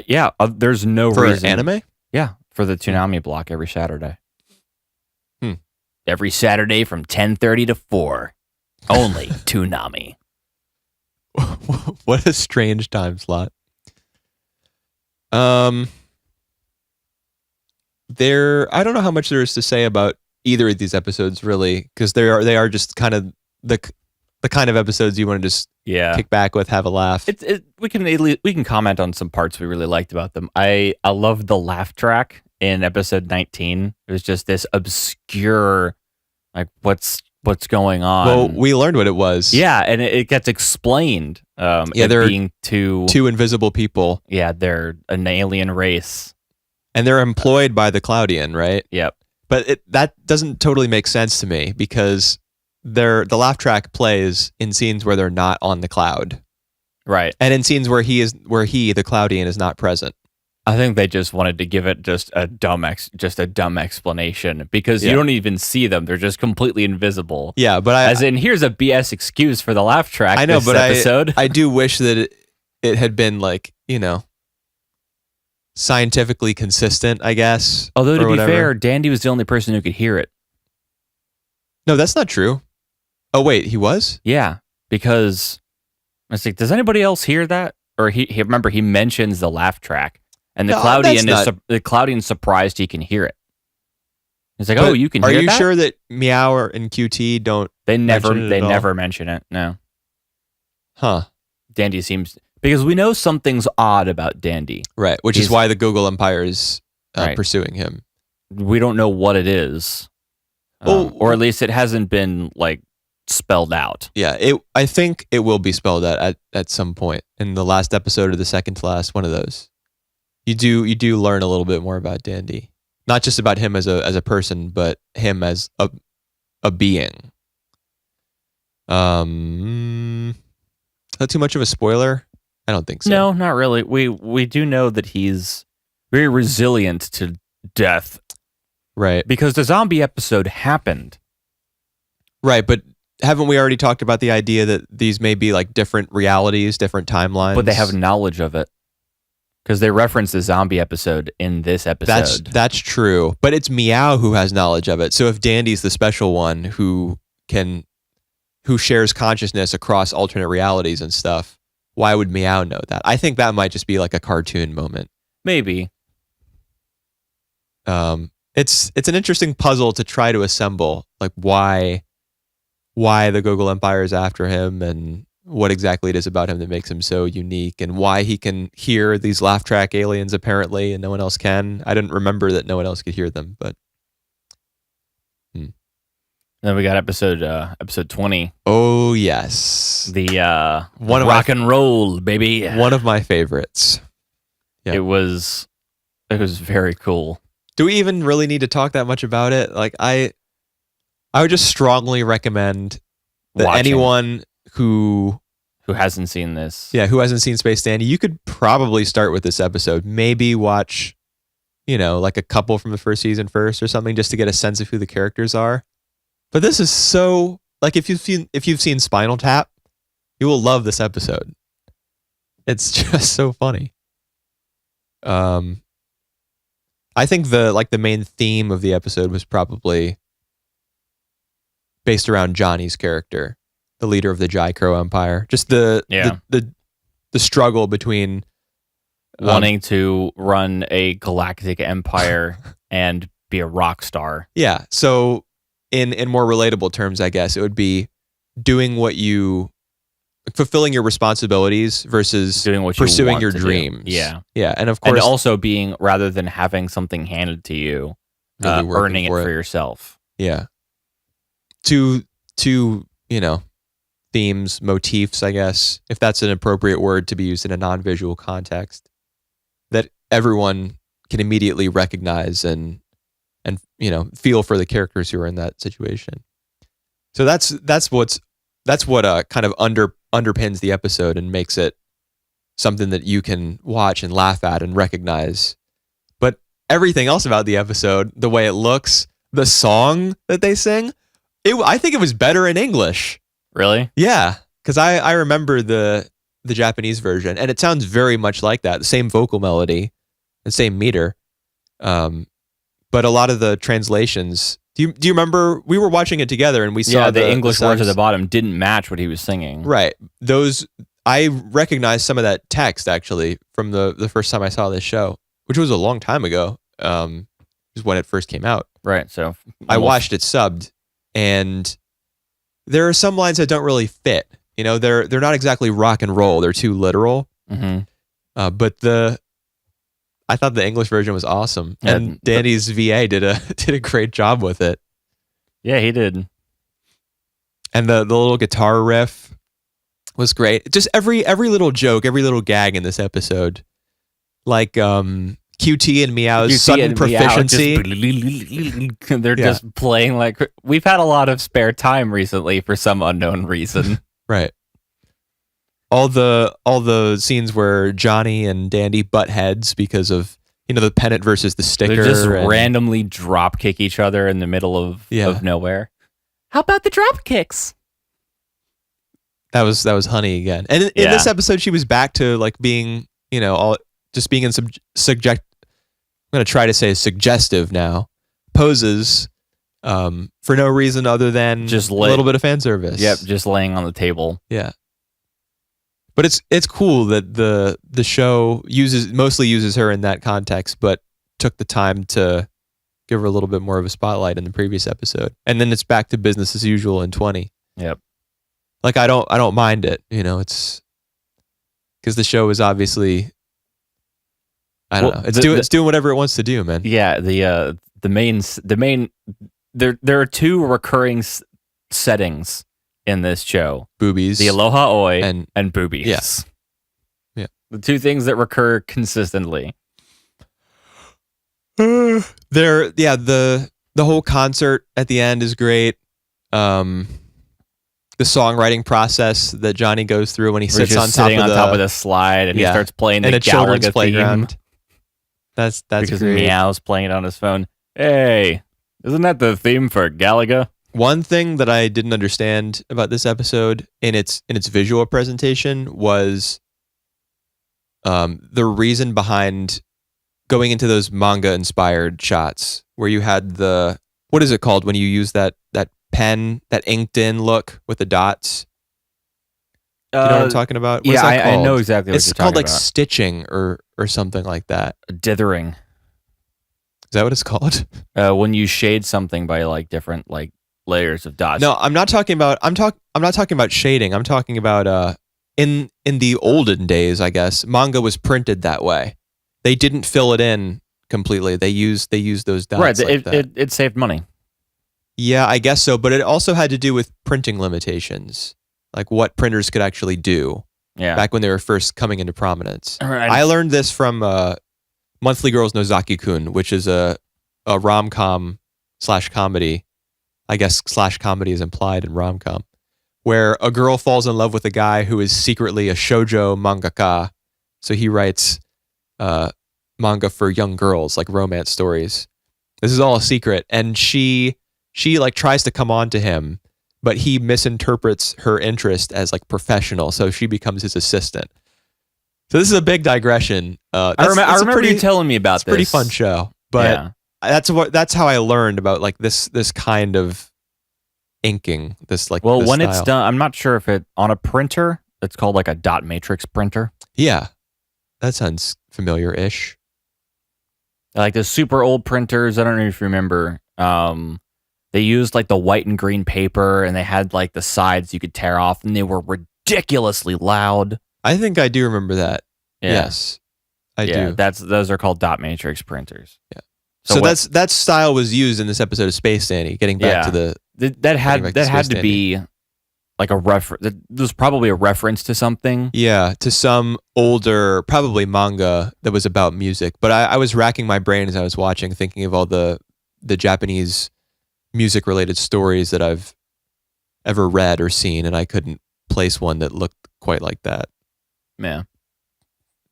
Speaker 2: Yeah. There's no
Speaker 1: for
Speaker 2: reason.
Speaker 1: Anime?
Speaker 2: Yeah, for the Toonami block every Saturday. Every Saturday from 10:30 to 4. Only Toonami.
Speaker 1: What a strange time slot. I don't know how much there is to say about either of these episodes, really, because they are just kind of the kind of episodes you want to just kick back with, have a laugh.
Speaker 2: We can comment on some parts we really liked about them. I loved the laugh track in episode 19. It was just this obscure, like, what's going on.
Speaker 1: Well, we learned what it was.
Speaker 2: Yeah, and it gets explained.
Speaker 1: They're
Speaker 2: being two
Speaker 1: invisible people.
Speaker 2: Yeah, they're an alien race,
Speaker 1: and they're employed by the Cloudian, right?
Speaker 2: Yep.
Speaker 1: But that doesn't totally make sense to me, because the laugh track plays in scenes where they're not on the cloud,
Speaker 2: right?
Speaker 1: And in scenes where he, the Cloudian, is not present.
Speaker 2: I think they just wanted to give it just a dumb explanation, because you don't even see them; they're just completely invisible.
Speaker 1: Yeah, but
Speaker 2: here's a BS excuse for the laugh track.
Speaker 1: I know, but
Speaker 2: episode.
Speaker 1: I do wish that it had been, like, scientifically consistent, I guess.
Speaker 2: Although, to be fair, Dandy was the only person who could hear it.
Speaker 1: No, that's not true. Oh wait, he was?
Speaker 2: Yeah, because I was like, does anybody else hear that? Or he mentions the laugh track. And the Cloudian's surprised he can hear it. He's like, you can hear that?
Speaker 1: Are you sure that Meow and QT don't?
Speaker 2: They never mention it. No.
Speaker 1: Huh.
Speaker 2: Dandy seems, because we know something's odd about Dandy.
Speaker 1: Right, which is why the Google Empire is pursuing him.
Speaker 2: We don't know what it is. Or at least it hasn't been, like, spelled out.
Speaker 1: Yeah, I think it will be spelled out at some point in the last episode or the second to last, one of those. You do learn a little bit more about Dandy, not just about him as a person, but him as a being. Is that too much of a spoiler? I don't think so.
Speaker 2: No, not really. We do know that he's very resilient to death,
Speaker 1: right?
Speaker 2: Because the zombie episode happened,
Speaker 1: right? But haven't we already talked about the idea that these may be, like, different realities, different timelines?
Speaker 2: But they have knowledge of it. Because they reference the zombie episode in this episode.
Speaker 1: That's true. But it's Meow who has knowledge of it. So if Dandy's the special one who shares consciousness across alternate realities and stuff, why would Meow know that? I think that might just be like a cartoon moment.
Speaker 2: Maybe.
Speaker 1: It's an interesting puzzle to try to assemble, like why the Google Empire is after him, and what exactly it is about him that makes him so unique, and why he can hear these laugh track aliens apparently and no one else can. I didn't remember that no one else could hear them, but
Speaker 2: Then we got episode 20.
Speaker 1: Oh yes,
Speaker 2: the one of rock and roll, baby.
Speaker 1: One of my favorites.
Speaker 2: Yeah. It was very cool.
Speaker 1: Do we even really need to talk that much about it? Like, I would just strongly recommend that anyone who
Speaker 2: hasn't seen this.
Speaker 1: Yeah, who hasn't seen Space Dandy, you could probably start with this episode. Maybe watch, like a couple from the first season first or something, just to get a sense of who the characters are. But this is so, like, if you've seen Spinal Tap, you will love this episode. It's just so funny. I think the main theme of the episode was probably based around Johnny's character, the leader of the Jai Crow Empire. Just the struggle between
Speaker 2: wanting to run a galactic empire and be a rock star.
Speaker 1: Yeah. So in more relatable terms, I guess it would be fulfilling your responsibilities versus
Speaker 2: doing what
Speaker 1: pursuing
Speaker 2: you
Speaker 1: your dreams.
Speaker 2: Yeah.
Speaker 1: Yeah. And of course,
Speaker 2: and also being, rather than having something handed to you, really earning it for yourself.
Speaker 1: Yeah. Two, themes, motifs, I guess, if that's an appropriate word to be used in a non-visual context, that everyone can immediately recognize and feel for the characters who are in that situation. So that's what kind of underpins the episode and makes it something that you can watch and laugh at and recognize. But everything else about the episode, the way it looks, the song that they sing, I think it was better in English.
Speaker 2: Really?
Speaker 1: Yeah, because I remember the Japanese version, and it sounds very much like that. The same vocal melody, the same meter. But a lot of the translations. Do you remember? We were watching it together, and we saw
Speaker 2: the English words at the bottom didn't match what he was singing.
Speaker 1: Right. Those, I recognized some of that text actually from the first time I saw this show, which was a long time ago. Is when it first came out.
Speaker 2: Right. So
Speaker 1: I watched it subbed, and there are some lines that don't really fit. They're not exactly rock and roll. They're too literal.
Speaker 2: Mm-hmm.
Speaker 1: But I thought the English version was awesome, and Danny's VA did a great job with it.
Speaker 2: Yeah, he did.
Speaker 1: And the little guitar riff was great. Just every little joke, every little gag in this episode, like QT and Meow's sudden proficiency.
Speaker 2: They're just playing like we've had a lot of spare time recently for some unknown reason.
Speaker 1: Right. All the scenes where Johnny and Dandy butt heads because of the pennant versus the sticker.
Speaker 2: They just randomly drop kick each other in the middle of nowhere. How about the drop kicks?
Speaker 1: That was Honey again. And in this episode, she was back to like being just being in some I'm going to try to say suggestive now poses for no reason other than just a little bit of fan service.
Speaker 2: Yep, just laying on the table.
Speaker 1: Yeah. But it's cool that the show mostly uses her in that context, but took the time to give her a little bit more of a spotlight in the previous episode. And then it's back to business as usual in 20.
Speaker 2: Yep.
Speaker 1: Like I don't mind it, it's because the show is obviously I don't know. It's doing whatever it wants to do, man.
Speaker 2: Yeah, the main there are two recurring settings in this show.
Speaker 1: Boobies.
Speaker 2: The Aloha Oi and boobies.
Speaker 1: Yes. Yeah.
Speaker 2: The two things that recur consistently.
Speaker 1: The whole concert at the end is great. The songwriting process that Johnny goes through when he sits on top of the slide
Speaker 2: and he starts playing the
Speaker 1: children's playground.
Speaker 2: Theme.
Speaker 1: That's
Speaker 2: because
Speaker 1: great.
Speaker 2: Meow's playing it on his phone. Hey, isn't that the theme for Galaga?
Speaker 1: One thing that I didn't understand about this episode in its visual presentation was the reason behind going into those manga inspired shots where you had what is it called when you use that pen, that inked in look with the dots? Do you know what I'm talking about?
Speaker 2: What I know exactly what
Speaker 1: it's
Speaker 2: you're talking about.
Speaker 1: It's called like stitching or something like that.
Speaker 2: Dithering.
Speaker 1: Is that what it's called?
Speaker 2: When you shade something by like different like layers of dots.
Speaker 1: No, I'm not talking about I'm not talking about shading. I'm talking about in the olden days, I guess, manga was printed that way. They didn't fill it in completely. They used those dots.
Speaker 2: Right,
Speaker 1: like
Speaker 2: it saved money.
Speaker 1: Yeah, I guess so, but it also had to do with printing limitations, like what printers could actually do.
Speaker 2: Yeah.
Speaker 1: Back when they were first coming into prominence.
Speaker 2: Right.
Speaker 1: I learned this from Monthly Girls Nozaki-kun, which is a rom-com / comedy. I guess / comedy is implied in rom-com, where a girl falls in love with a guy who is secretly a shoujo mangaka. So he writes manga for young girls, like romance stories. This is all a secret, and she like tries to come on to him, but he misinterprets her interest as like professional, so she becomes his assistant. So this is a big digression.
Speaker 2: I remember you telling me about this.
Speaker 1: Pretty fun show, but that's how I learned about like this kind of inking. This like
Speaker 2: when
Speaker 1: style.
Speaker 2: It's done, I'm not sure if it on a printer. It's called like a dot matrix printer.
Speaker 1: Yeah, that sounds familiar-ish.
Speaker 2: Like the super old printers. I don't know if you remember. They used like the white and green paper, and they had like the sides you could tear off, and they were ridiculously loud.
Speaker 1: I think I do remember that. Yeah. Yes, I do.
Speaker 2: Those are called dot matrix printers.
Speaker 1: Yeah. So that style was used in this episode of Space Dandy. Getting back to
Speaker 2: that had to be like a reference. There's probably a reference to something.
Speaker 1: Yeah, to some older, probably manga that was about music. But I was racking my brain as I was watching, thinking of all the Japanese music-related stories that I've ever read or seen, and I couldn't place one that looked quite like that.
Speaker 2: Yeah.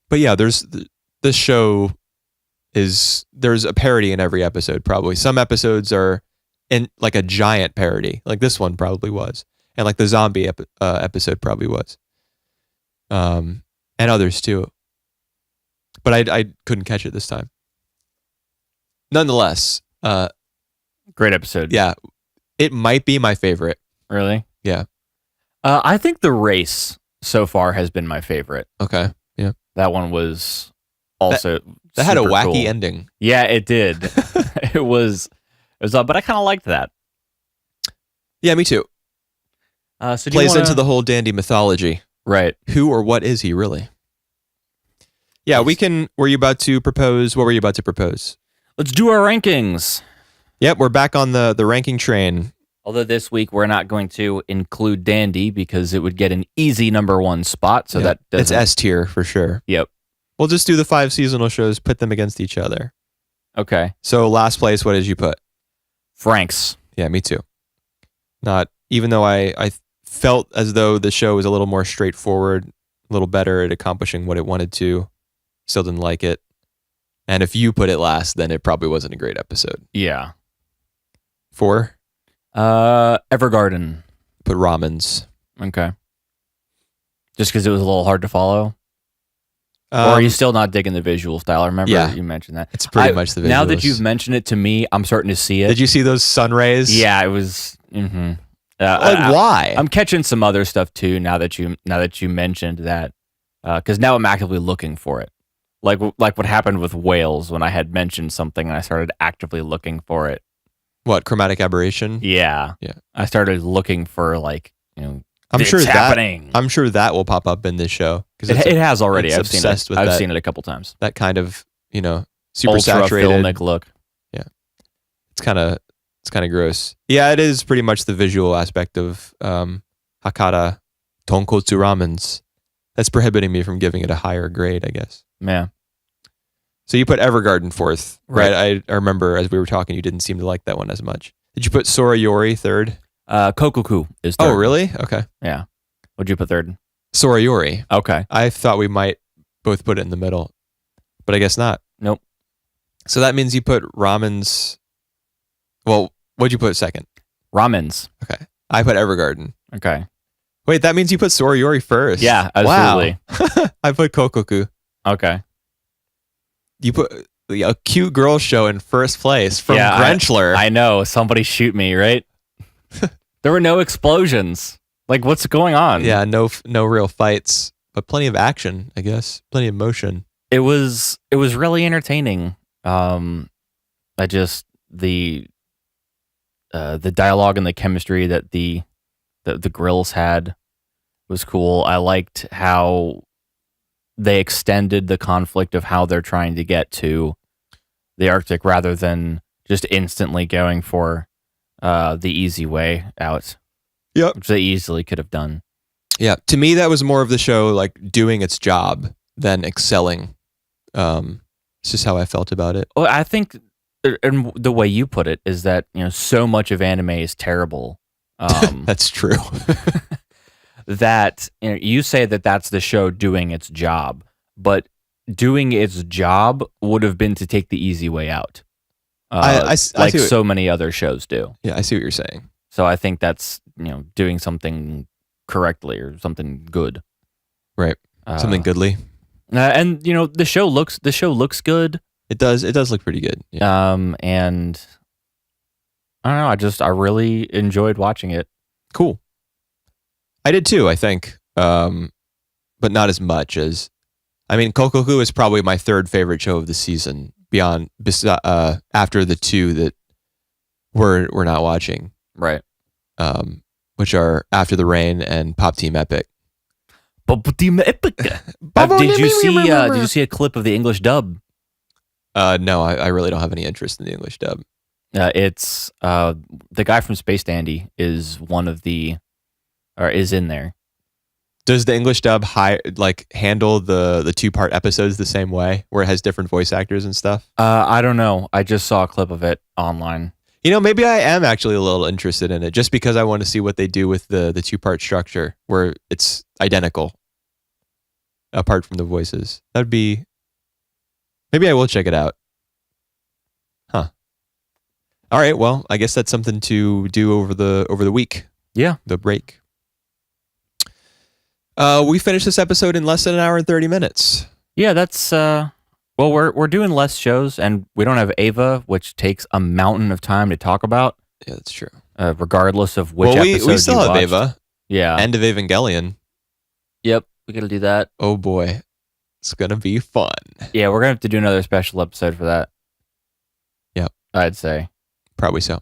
Speaker 1: But yeah, there's a parody in every episode, probably. Some episodes are in like a giant parody, like this one probably was. And like the zombie episode probably was. And others too. But I couldn't catch it this time. Nonetheless.
Speaker 2: Great episode.
Speaker 1: Yeah. It might be my favorite.
Speaker 2: Really?
Speaker 1: Yeah.
Speaker 2: I think the race so far has been my favorite.
Speaker 1: Okay. Yeah.
Speaker 2: That one was also
Speaker 1: that had a wacky
Speaker 2: cool
Speaker 1: ending.
Speaker 2: Yeah, it did. It was but I kind of liked that.
Speaker 1: Yeah, me too.
Speaker 2: So
Speaker 1: plays into the whole dandy mythology.
Speaker 2: Right.
Speaker 1: Who or what is he really? Yeah, we can. Were you about to propose? What were you about to propose?
Speaker 2: Let's do our rankings.
Speaker 1: Yep, we're back on the ranking train.
Speaker 2: Although this week we're not going to include Dandy because it would get an easy number 1 spot. So that doesn't...
Speaker 1: It's S tier for sure.
Speaker 2: Yep.
Speaker 1: We'll just do the 5 seasonal shows, put them against each other.
Speaker 2: Okay.
Speaker 1: So last place, what did you put?
Speaker 2: FranXX.
Speaker 1: Yeah, me too. Not even though I felt as though the show was a little more straightforward, a little better at accomplishing what it wanted to. Still didn't like it. And if you put it last, then it probably wasn't a great episode.
Speaker 2: Yeah.
Speaker 1: 4?
Speaker 2: Evergarden.
Speaker 1: Put Ramens.
Speaker 2: Okay. Just because it was a little hard to follow? Or are you still not digging the visual style? I remember you mentioned that.
Speaker 1: It's pretty much the visuals.
Speaker 2: Now that you've mentioned it to me, I'm starting to see it.
Speaker 1: Did you see those sun rays?
Speaker 2: Yeah, it was... Mm-hmm.
Speaker 1: Why?
Speaker 2: I'm catching some other stuff too now that you mentioned that. Because now I'm actively looking for it. Like what happened with whales when I had mentioned something and I started actively looking for it.
Speaker 1: What, chromatic aberration?
Speaker 2: Yeah. I started looking for
Speaker 1: I'm sure
Speaker 2: happening.
Speaker 1: I'm sure that will pop up in this show
Speaker 2: because it has already.
Speaker 1: I've seen it.
Speaker 2: I've seen it a couple times.
Speaker 1: That kind of super
Speaker 2: ultra
Speaker 1: saturated
Speaker 2: filmic look.
Speaker 1: Yeah, it's kind of gross. Yeah, it is pretty much the visual aspect of Hakata Tonkotsu ramens that's prohibiting me from giving it a higher grade, I guess.
Speaker 2: Yeah.
Speaker 1: So you put Evergarden 4th, right? I remember as we were talking, you didn't seem to like that one as much. Did you put Sora Yori 3rd?
Speaker 2: Kokkoku is 3rd.
Speaker 1: Oh, really? Okay.
Speaker 2: Yeah. What'd you put 3rd?
Speaker 1: Sora Yori.
Speaker 2: Okay.
Speaker 1: I thought we might both put it in the middle, but I guess not.
Speaker 2: Nope.
Speaker 1: So that means you put Ramens. Well, what'd you put 2nd?
Speaker 2: Ramens.
Speaker 1: Okay. I put Evergarden.
Speaker 2: Okay.
Speaker 1: Wait, that means you put Sora Yori 1st.
Speaker 2: Yeah, absolutely.
Speaker 1: Wow. I put Kokkoku.
Speaker 2: Okay.
Speaker 1: You put a cute girl show in 1st place from Grenchler.
Speaker 2: I know. Somebody shoot me, right? There were no explosions. Like, what's going on?
Speaker 1: Yeah, no real fights, but plenty of action, I guess. Plenty of motion.
Speaker 2: It was really entertaining. The dialogue and the chemistry that the grills had was cool. I liked how they extended the conflict of how they're trying to get to the Arctic rather than just instantly going for the easy way out.
Speaker 1: Yep.
Speaker 2: Which they easily could have done.
Speaker 1: Yeah. To me, that was more of the show like doing its job than excelling. It's just how I felt about it.
Speaker 2: Well, I think, and the way you put it is that so much of anime is terrible.
Speaker 1: That's true.
Speaker 2: That you say that that's the show doing its job, but doing its job would have been to take the easy way out, like so many other shows do.
Speaker 1: Yeah, I see what you're saying.
Speaker 2: So I think that's doing something correctly or something good,
Speaker 1: right? Something goodly.
Speaker 2: And the show looks good.
Speaker 1: It does look pretty good.
Speaker 2: Yeah. And I don't know. I really enjoyed watching it.
Speaker 1: Cool. I did too, I think. But not as much as, Kokkoku is probably my third favorite show of the season after the two that we're not watching.
Speaker 2: Right.
Speaker 1: Which are After the Rain and Pop Team Epic.
Speaker 2: Pop Team Epic. Did you see a clip of the English dub?
Speaker 1: No, I really don't have any interest in the English dub.
Speaker 2: It's the guy from Space Dandy is is in there.
Speaker 1: Does the English dub handle the 2-part episodes the same way, where it has different voice actors and stuff?
Speaker 2: I don't know. I just saw a clip of it online.
Speaker 1: Maybe I am actually a little interested in it, just because I want to see what they do with the 2-part structure, where it's identical, apart from the voices. That'd be. Maybe I will check it out. Huh. All right. Well, I guess that's something to do over the week.
Speaker 2: Yeah.
Speaker 1: The break. We finished this episode in less than an hour and 30 minutes.
Speaker 2: Yeah, that's well, we're doing less shows, and we don't have Ava, which takes a mountain of time to talk about.
Speaker 1: Yeah, that's true.
Speaker 2: Regardless of which episode
Speaker 1: we still
Speaker 2: you
Speaker 1: have
Speaker 2: watched.
Speaker 1: Ava.
Speaker 2: Yeah.
Speaker 1: End of Evangelion.
Speaker 2: Yep, we gotta do that.
Speaker 1: Oh boy, it's gonna be fun.
Speaker 2: Yeah, we're gonna have to do another special episode for that.
Speaker 1: Yep,
Speaker 2: I'd say
Speaker 1: probably so.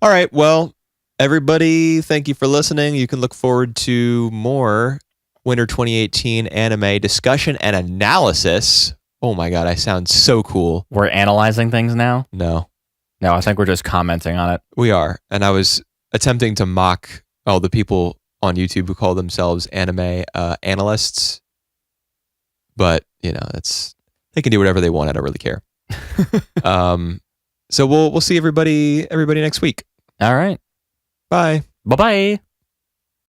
Speaker 1: All right, well. Everybody, thank you for listening. You can look forward to more Winter 2018 anime discussion and analysis. Oh my God, I sound so cool.
Speaker 2: We're analyzing things now?
Speaker 1: No,
Speaker 2: I think we're just commenting on it.
Speaker 1: We are. And I was attempting to mock all the people on YouTube who call themselves anime analysts. But, they can do whatever they want. I don't really care. So we'll see everybody next week.
Speaker 2: All right.
Speaker 1: Bye.
Speaker 2: Bye-bye.